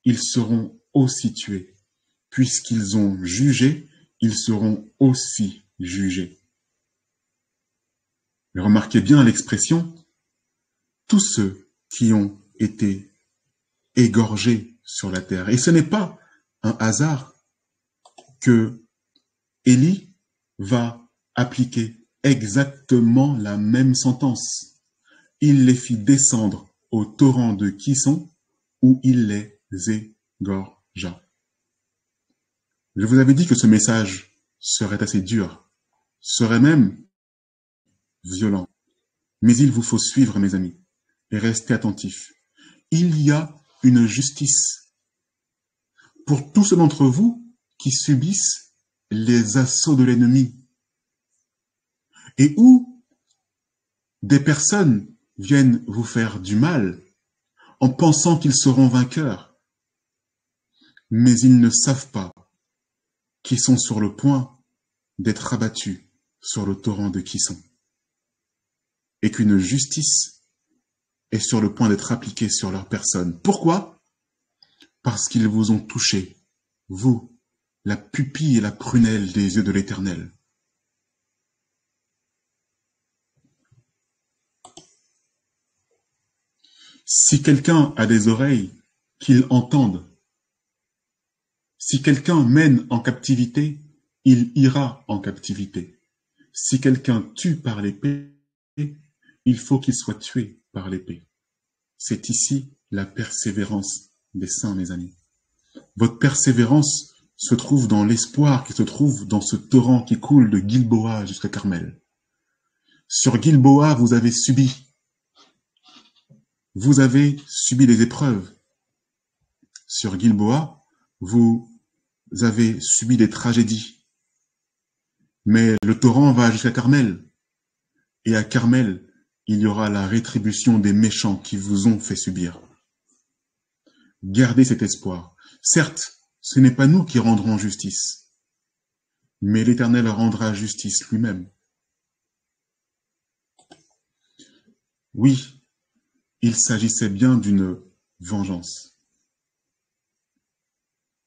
ils seront aussi tués. Puisqu'ils ont jugé, ils seront aussi jugés. Mais remarquez bien l'expression, tous ceux qui ont été égorgés sur la terre. Et ce n'est pas un hasard que Élie va appliquer exactement la même sentence. Il les fit descendre au torrent de Kison où il les égorgea. Je vous avais dit que ce message serait assez dur, serait même violent. Mais il vous faut suivre, mes amis, et rester attentifs. Il y a une justice pour tous ceux d'entre vous qui subissent les assauts de l'ennemi et où des personnes viennent vous faire du mal en pensant qu'ils seront vainqueurs, mais ils ne savent pas qu'ils sont sur le point d'être abattus sur le torrent de Kison et qu'une justice est sur le point d'être appliquée sur leur personne. Pourquoi? Parce qu'ils vous ont touché, vous, la pupille et la prunelle des yeux de l'Éternel. Si quelqu'un a des oreilles, qu'il entende. Si quelqu'un mène en captivité, il ira en captivité. Si quelqu'un tue par l'épée, il faut qu'il soit tué par l'épée. C'est ici la persévérance des saints, mes amis. Votre persévérance se trouve dans l'espoir qui se trouve dans ce torrent qui coule de Gilboa jusqu'à Carmel. Sur Gilboa, vous avez subi des épreuves. Sur Gilboa, vous avez subi des tragédies. Mais le torrent va jusqu'à Carmel. Et à Carmel, il y aura la rétribution des méchants qui vous ont fait subir. Gardez cet espoir. Certes, ce n'est pas nous qui rendrons justice, mais l'Éternel rendra justice lui-même. Oui, il s'agissait bien d'une vengeance.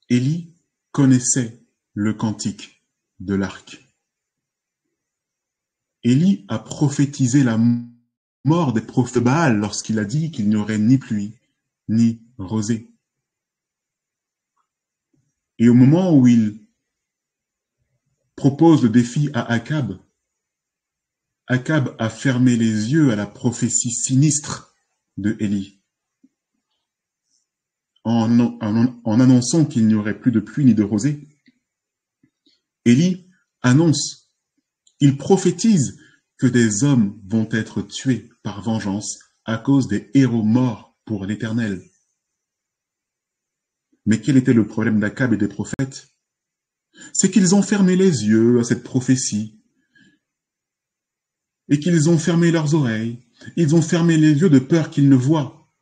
Élie connaissait le cantique de l'arc. Élie a prophétisé la mort des prophètes de Baal lorsqu'il a dit qu'il n'y aurait ni pluie, ni rosée. Et au moment où il propose le défi à Akab, Akab a fermé les yeux à la prophétie sinistre de Élie, en annonçant qu'il n'y aurait plus de pluie ni de rosée. Élie annonce, il prophétise que des hommes vont être tués par vengeance à cause des héros morts pour l'Éternel. Mais quel était le problème d'Akab et des prophètes? C'est qu'ils ont fermé les yeux à cette prophétie et qu'ils ont fermé leurs oreilles. Ils ont fermé les yeux de peur qu'ils ne voient,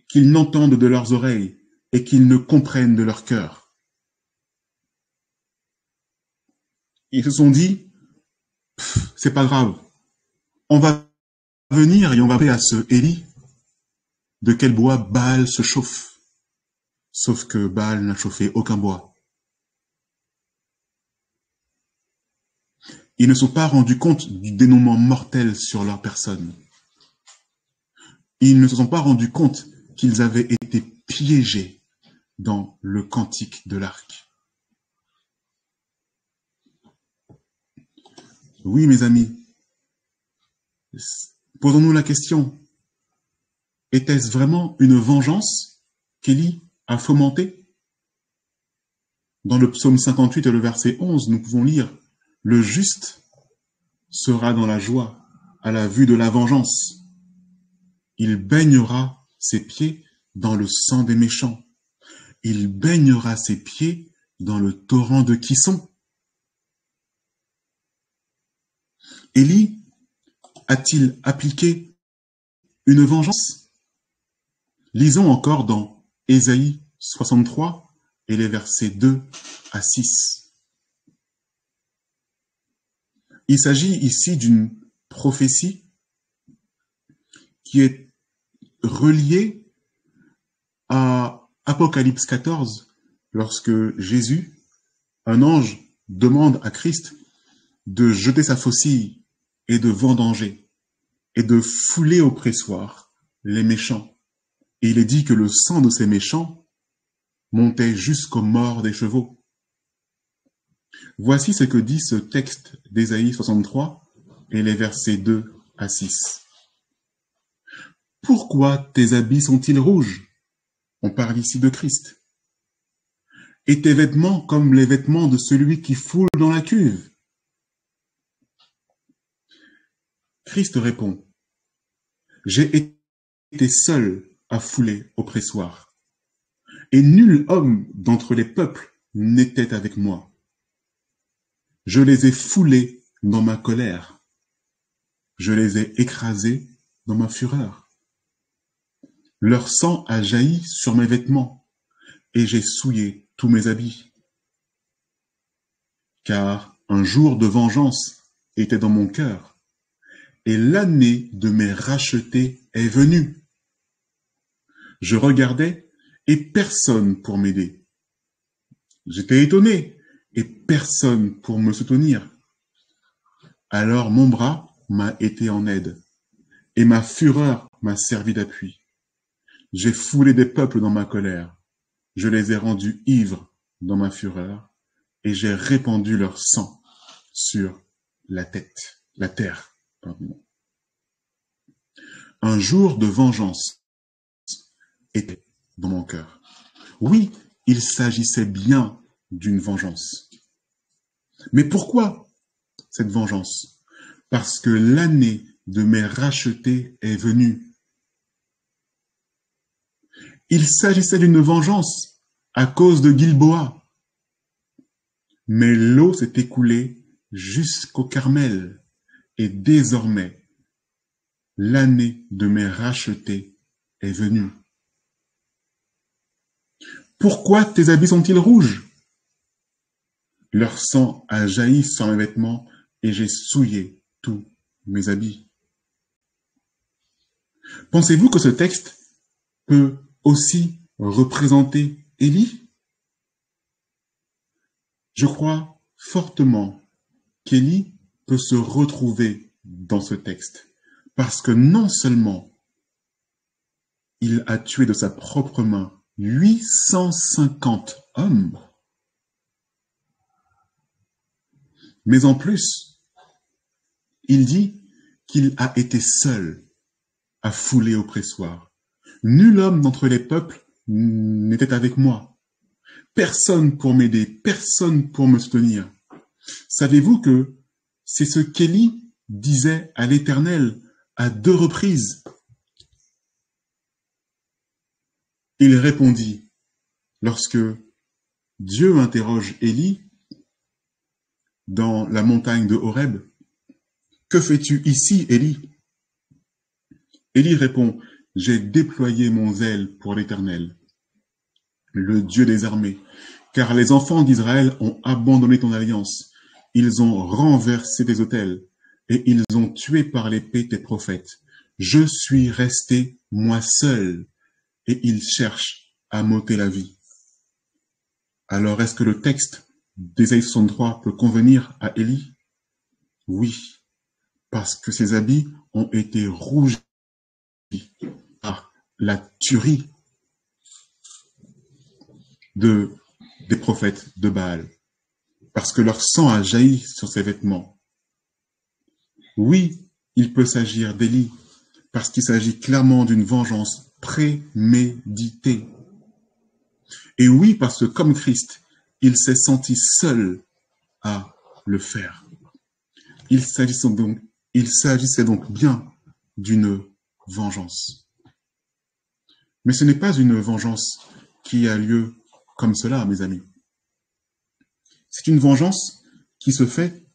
qu'ils n'entendent de leurs oreilles et qu'ils ne comprennent de leur cœur. Ils se sont dit, c'est pas grave, on va venir et on va parler à ce Élie de quel bois Baal se chauffe. Sauf que Baal n'a chauffé aucun bois. Ils ne sont pas rendus compte du dénouement mortel sur leur personne. Ils ne se sont pas rendus compte qu'ils avaient été piégés dans le cantique de l'arc. Oui, mes amis, posons-nous la question, était-ce vraiment une vengeance qu'Élie a fomentée? Dans le psaume 58 et le verset 11, nous pouvons lire « Le juste sera dans la joie à la vue de la vengeance. Il baignera ses pieds dans le sang des méchants. Il baignera ses pieds dans le torrent de Kison. » Élie a-t-il appliqué une vengeance? Lisons encore dans Ésaïe 63 et les versets 2 à 6. Il s'agit ici d'une prophétie qui est reliée à Apocalypse 14, lorsque Jésus, un ange, demande à Christ de jeter sa faucille et de vendanger et de fouler au pressoir les méchants. Et il est dit que le sang de ces méchants montait jusqu'aux morts des chevaux. Voici ce que dit ce texte d'Ésaïe 63 et les versets 2 à 6. Pourquoi tes habits sont-ils rouges? On parle ici de Christ. Et tes vêtements comme les vêtements de celui qui foule dans la cuve? Christ répond, j'ai été seul à fouler au pressoir, et nul homme d'entre les peuples n'était avec moi. Je les ai foulés dans ma colère, je les ai écrasés dans ma fureur. Leur sang a jailli sur mes vêtements, et j'ai souillé tous mes habits. Car un jour de vengeance était dans mon cœur, et l'année de mes rachetés est venue. Je regardais, et personne pour m'aider. J'étais étonné, et personne pour me soutenir. Alors mon bras m'a été en aide, et ma fureur m'a servi d'appui. J'ai foulé des peuples dans ma colère, je les ai rendus ivres dans ma fureur, et j'ai répandu leur sang sur la terre. Pardon. Un jour de vengeance était dans mon cœur. Oui, il s'agissait bien d'une vengeance. Mais pourquoi cette vengeance? Parce que l'année de mes rachetés est venue. Il s'agissait d'une vengeance à cause de Gilboa. Mais l'eau s'est écoulée jusqu'au Carmel, et désormais, l'année de mes rachetés est venue. Pourquoi tes habits sont-ils rouges? Leur sang a jailli sur mes vêtements et j'ai souillé tous mes habits. Pensez-vous que ce texte peut aussi représenter Élie? Je crois fortement qu'Élie peut se retrouver dans ce texte, parce que non seulement il a tué de sa propre main 850 hommes, mais en plus, il dit qu'il a été seul à fouler au pressoir. Nul homme d'entre les peuples n'était avec moi. Personne pour m'aider, personne pour me soutenir. Savez-vous que c'est ce qu'Élie disait à l'Éternel à 2 reprises? Il répondit, lorsque Dieu interroge Élie dans la montagne de Horeb, « Que fais-tu ici, Élie ?» Élie répond, « J'ai déployé mon zèle pour l'Éternel, le Dieu des armées, car les enfants d'Israël ont abandonné ton alliance. Ils ont renversé tes autels et ils ont tué par l'épée tes prophètes. Je suis resté, moi seul, et ils cherchent à m'ôter la vie. » Alors, est-ce que le texte d'Ésaïe 63 peut convenir à Élie? Oui, parce que ses habits ont été rougis par la tuerie des prophètes de Baal, parce que leur sang a jailli sur ses vêtements. Oui, il peut s'agir d'Élie, parce qu'il s'agit clairement d'une vengeance préméditée. Et oui, parce que comme Christ, il s'est senti seul à le faire. Il s'agissait donc bien d'une vengeance. Mais ce n'est pas une vengeance qui a lieu comme cela, mes amis. C'est une vengeance qui se fait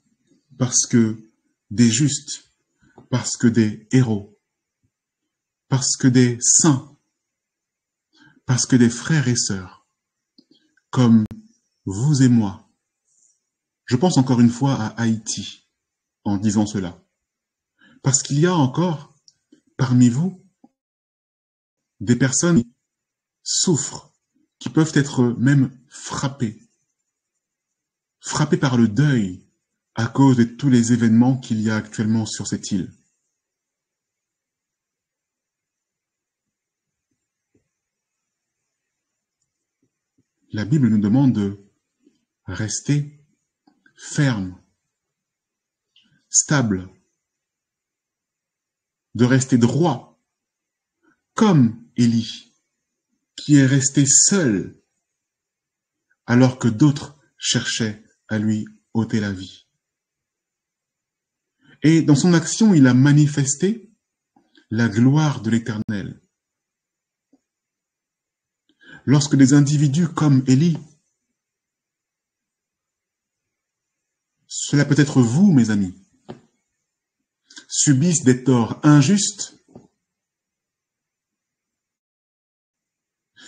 parce que des justes, parce que des héros, parce que des saints, parce que des frères et sœurs, comme vous et moi. Je pense encore une fois à Haïti en disant cela. Parce qu'il y a encore parmi vous des personnes qui souffrent, qui peuvent être même frappées par le deuil à cause de tous les événements qu'il y a actuellement sur cette île. La Bible nous demande de rester ferme, stable, de rester droit, comme Élie, qui est resté seul alors que d'autres cherchaient à lui ôter la vie. Et dans son action, il a manifesté la gloire de l'Éternel. Lorsque des individus comme Élie, cela peut être vous, mes amis, subissent des torts injustes,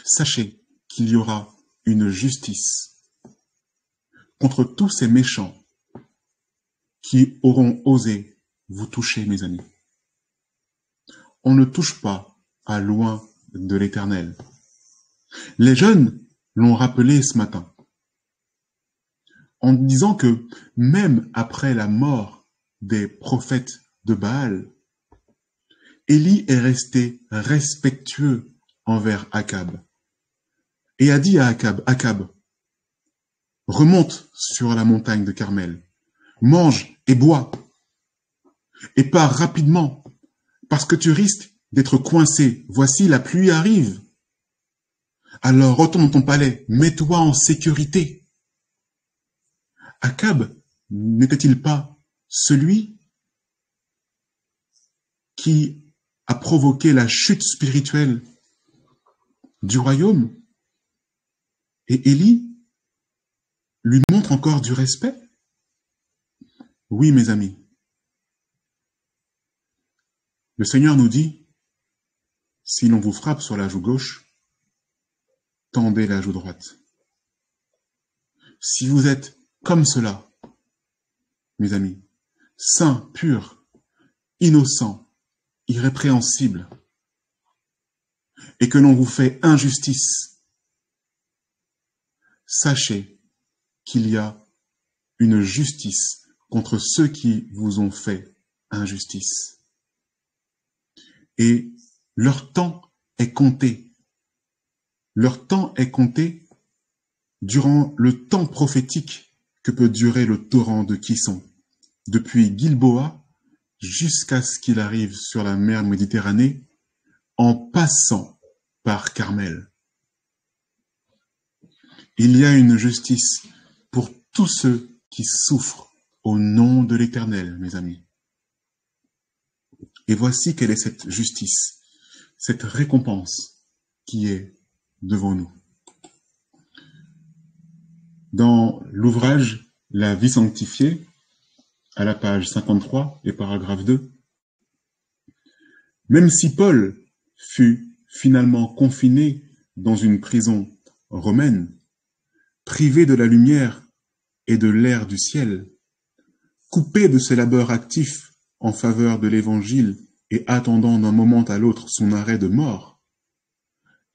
sachez qu'il y aura une justice contre tous ces méchants qui auront osé vous toucher, mes amis. On ne touche pas à loin de l'Éternel. Les jeunes l'ont rappelé ce matin, en disant que même après la mort des prophètes de Baal, Élie est resté respectueux envers Akab et a dit à Akab, « Akab, remonte sur la montagne de Carmel, mange et bois, et pars rapidement, parce que tu risques d'être coincé. Voici, la pluie arrive. Alors retourne dans ton palais, mets-toi en sécurité. » Akab n'était-il pas celui qui a provoqué la chute spirituelle du royaume? Et Élie lui montre encore du respect? Oui, mes amis. Le Seigneur nous dit, si l'on vous frappe sur la joue gauche, tendez la joue droite. Si vous êtes comme cela, mes amis, saints, purs, innocents, irrépréhensibles, et que l'on vous fait injustice, sachez qu'il y a une justice contre ceux qui vous ont fait injustice. Et leur temps est compté. Leur temps est compté durant le temps prophétique que peut durer le torrent de Kishon, depuis Gilboa jusqu'à ce qu'il arrive sur la mer Méditerranée, en passant par Carmel. Il y a une justice pour tous ceux qui souffrent au nom de l'Éternel, mes amis. Et voici quelle est cette justice, cette récompense qui est devant nous. Dans l'ouvrage La vie sanctifiée, à la page 53 et paragraphe 2, même si Paul fut finalement confiné dans une prison romaine, privé de la lumière et de l'air du ciel, coupé de ses labeurs actifs en faveur de l'Évangile et attendant d'un moment à l'autre son arrêt de mort,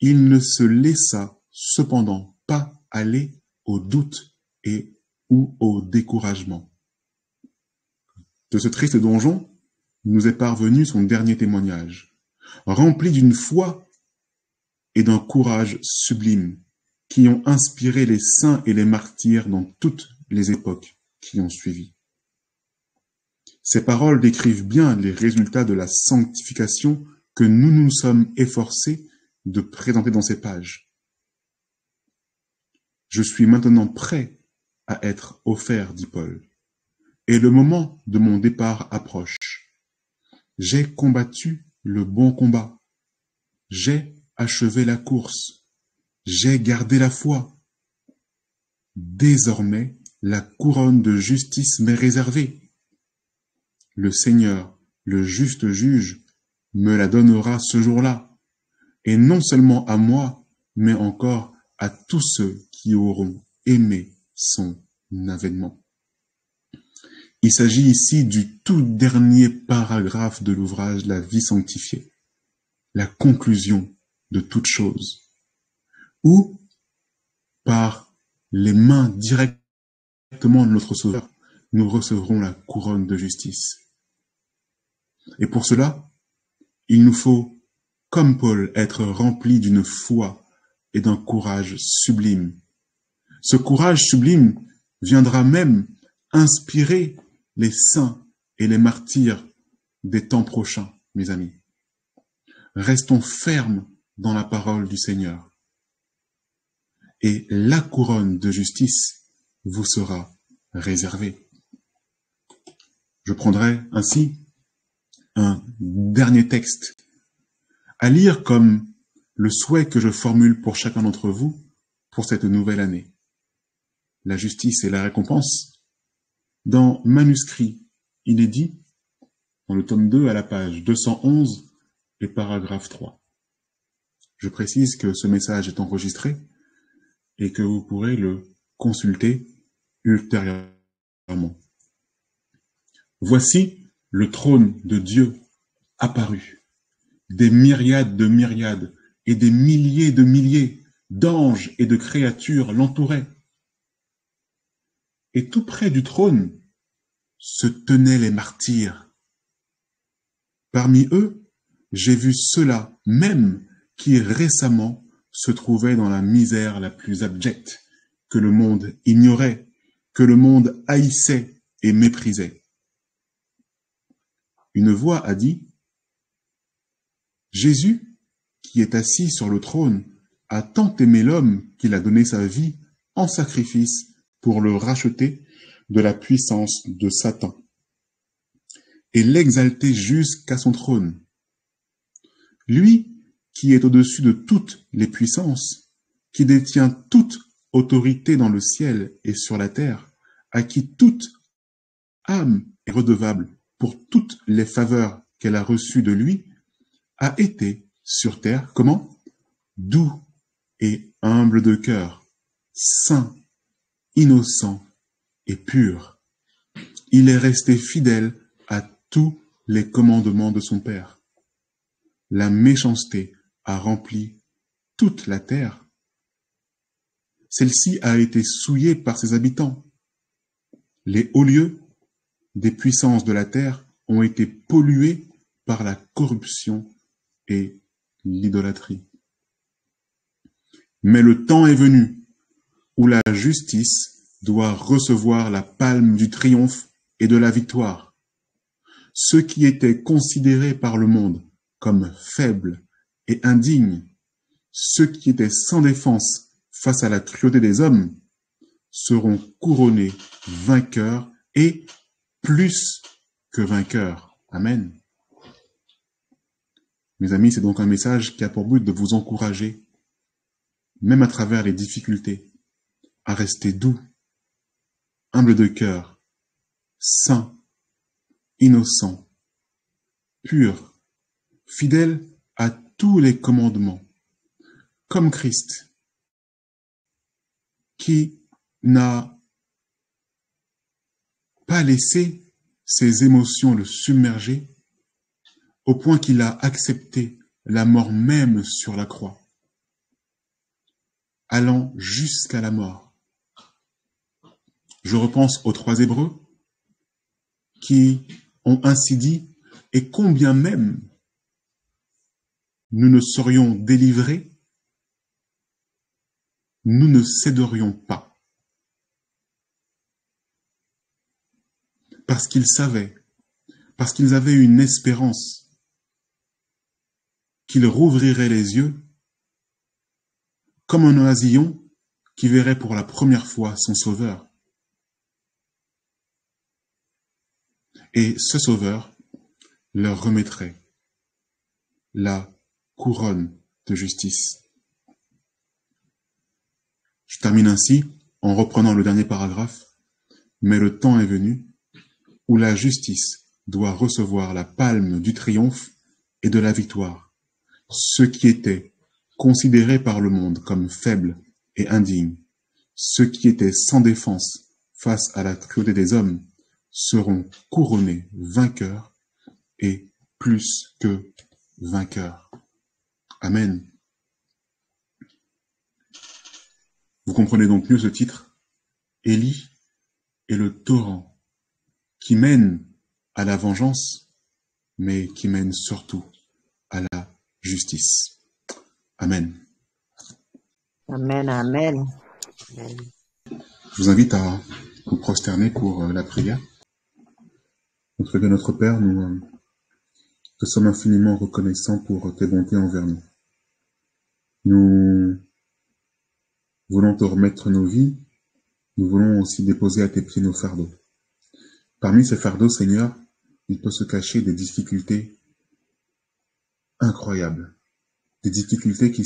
il ne se laissa cependant pas aller au doute et ou au découragement. De ce triste donjon nous est parvenu son dernier témoignage, rempli d'une foi et d'un courage sublime qui ont inspiré les saints et les martyrs dans toutes les époques qui ont suivi. Ces paroles décrivent bien les résultats de la sanctification que nous nous sommes efforcés de présenter dans ces pages. Je suis maintenant prêt à être offert, dit Paul, et le moment de mon départ approche. J'ai combattu le bon combat, j'ai achevé la course, j'ai gardé la foi. Désormais, la couronne de justice m'est réservée. Le Seigneur, le juste juge, me la donnera ce jour-là, et non seulement à moi, mais encore à tous ceux qui auront aimé son avènement. Il s'agit ici du tout dernier paragraphe de l'ouvrage La vie sanctifiée, la conclusion de toute chose, où, par les mains directement de notre Sauveur, nous recevrons la couronne de justice. Et pour cela, il nous faut, comme Paul, être remplis d'une foi et d'un courage sublime. Ce courage sublime viendra même inspirer les saints et les martyrs des temps prochains, mes amis. Restons fermes dans la parole du Seigneur. Et la couronne de justice vous sera réservée. Je prendrai ainsi un dernier texte à lire comme le souhait que je formule pour chacun d'entre vous pour cette nouvelle année. La justice et la récompense. Dans manuscrit, il est dit, dans le tome 2 à la page 211 et paragraphe 3. Je précise que ce message est enregistré et que vous pourrez le consulter ultérieurement. Voici le trône de Dieu apparu. Des myriades de myriades et des milliers de milliers d'anges et de créatures l'entouraient. Et tout près du trône se tenaient les martyrs. Parmi eux, j'ai vu ceux-là même qui récemment se trouvaient dans la misère la plus abjecte, que le monde ignorait, que le monde haïssait et méprisait. Une voix a dit, « Jésus, qui est assis sur le trône, a tant aimé l'homme qu'il a donné sa vie en sacrifice pour le racheter de la puissance de Satan et l'exalter jusqu'à son trône. Lui qui est au-dessus de toutes les puissances, qui détient toute autorité dans le ciel et sur la terre, à qui toute âme est redevable pour toutes les faveurs qu'elle a reçues de lui, a été sur terre, comment? Doux et humble de cœur, saint, innocent et pur. Il est resté fidèle à tous les commandements de son Père. La méchanceté a rempli toute la terre. Celle-ci a été souillée par ses habitants. Les hauts lieux des puissances de la terre ont été pollués par la corruption et l'idolâtrie. Mais le temps est venu où la justice doit recevoir la palme du triomphe et de la victoire. Ceux qui étaient considérés par le monde comme faibles et indignes, ceux qui étaient sans défense face à la cruauté des hommes, seront couronnés vainqueurs et plus que vainqueurs. Amen. Mes amis, c'est donc un message qui a pour but de vous encourager, même à travers les difficultés, à rester doux, humble de cœur, saint, innocent, pur, fidèle à tous les commandements, comme Christ, qui n'a pas laissé ses émotions le submerger au point qu'il a accepté la mort même sur la croix, allant jusqu'à la mort. Je repense aux 3 Hébreux qui ont ainsi dit, et combien même nous ne serions délivrés, nous ne céderions pas. Parce qu'ils savaient, parce qu'ils avaient une espérance qu'il rouvrirait les yeux comme un oisillon qui verrait pour la première fois son sauveur. Et ce sauveur leur remettrait la couronne de justice. Je termine ainsi en reprenant le dernier paragraphe. Mais le temps est venu où la justice doit recevoir la palme du triomphe et de la victoire. Ceux qui étaient considérés par le monde comme faibles et indignes, ceux qui étaient sans défense face à la cruauté des hommes, seront couronnés vainqueurs et plus que vainqueurs. Amen. Vous comprenez donc mieux ce titre. Élie est le torrent qui mène à la vengeance, mais qui mène surtout à la justice. Amen. Amen, amen. Amen. Je vous invite à vous prosterner pour la prière. Notre Dieu, notre Père, nous te sommes infiniment reconnaissants pour tes bontés envers nous. Nous voulons te remettre nos vies, nous voulons aussi déposer à tes pieds nos fardeaux. Parmi ces fardeaux, Seigneur, il peut se cacher des difficultés incroyables, des difficultés qui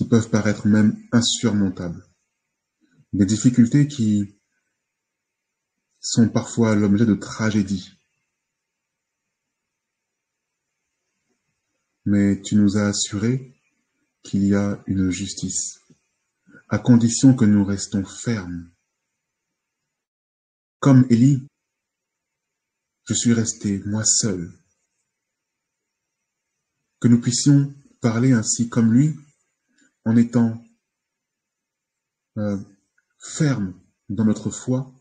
peuvent paraître même insurmontables, des difficultés qui sont parfois l'objet de tragédies. Mais tu nous as assuré qu'il y a une justice, à condition que nous restons fermes. Comme Élie, je suis resté, moi seul. Que nous puissions parler ainsi comme lui, en étant fermes dans notre foi,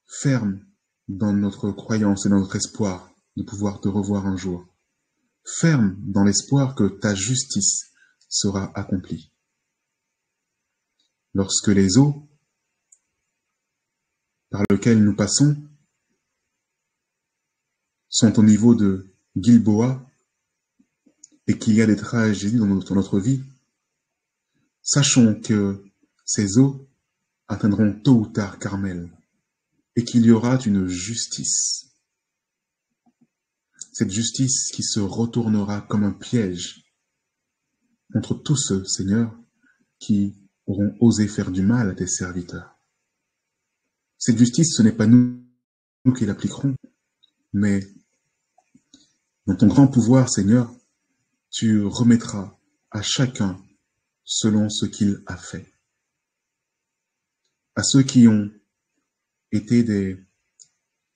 fermes dans notre croyance et dans notre espoir de pouvoir te revoir un jour, fermes dans l'espoir que ta justice sera accomplie. Lorsque les eaux par lesquelles nous passons sont au niveau de Gilboa et qu'il y a des tragédies dans notre vie, sachons que ces eaux atteindront tôt ou tard Carmel et qu'il y aura une justice. Cette justice qui se retournera comme un piège contre tous ceux, Seigneur, qui auront osé faire du mal à tes serviteurs. Cette justice, ce n'est pas nous qui l'appliquerons, mais dans ton grand pouvoir, Seigneur, tu remettras à chacun selon ce qu'il a fait. À ceux qui ont été des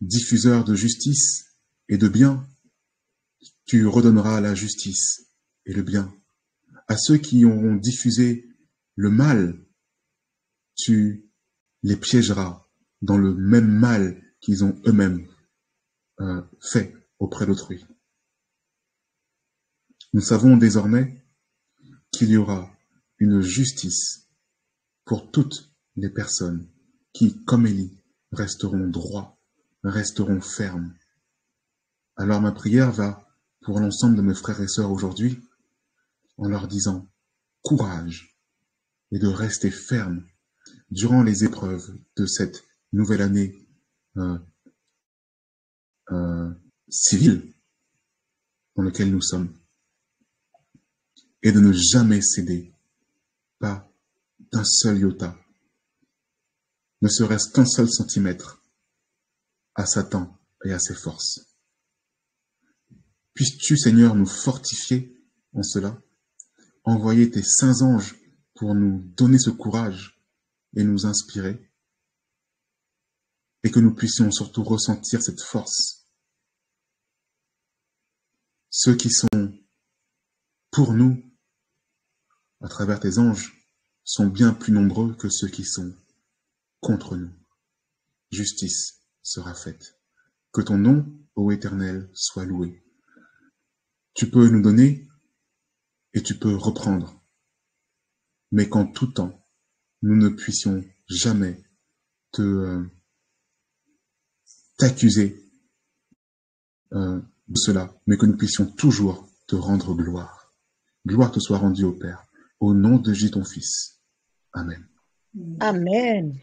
diffuseurs de justice et de bien, tu redonneras la justice et le bien. À ceux qui auront diffusé le mal, tu les piégeras dans le même mal qu'ils ont eux-mêmes fait auprès d'autrui. Nous savons désormais qu'il y aura une justice pour toutes les personnes qui, comme Élie, resteront droits, resteront fermes. Alors ma prière va pour l'ensemble de mes frères et sœurs aujourd'hui en leur disant courage et de rester ferme durant les épreuves de cette nouvelle année civile dans laquelle nous sommes et de ne jamais céder, pas d'un seul iota, ne serait-ce qu'un seul centimètre à Satan et à ses forces. Puisses-tu, Seigneur, nous fortifier en cela, envoyer tes saints anges pour nous donner ce courage et nous inspirer, et que nous puissions surtout ressentir cette force. Ceux qui sont pour nous, à travers tes anges, sont bien plus nombreux que ceux qui sont contre nous. Justice sera faite. Que ton nom, ô Éternel, soit loué. Tu peux nous donner et tu peux reprendre, mais qu'en tout temps, nous ne puissions jamais t'accuser de cela, mais que nous puissions toujours te rendre gloire. Gloire te soit rendue au Père, au nom de Jésus ton Fils. Amen. Amen.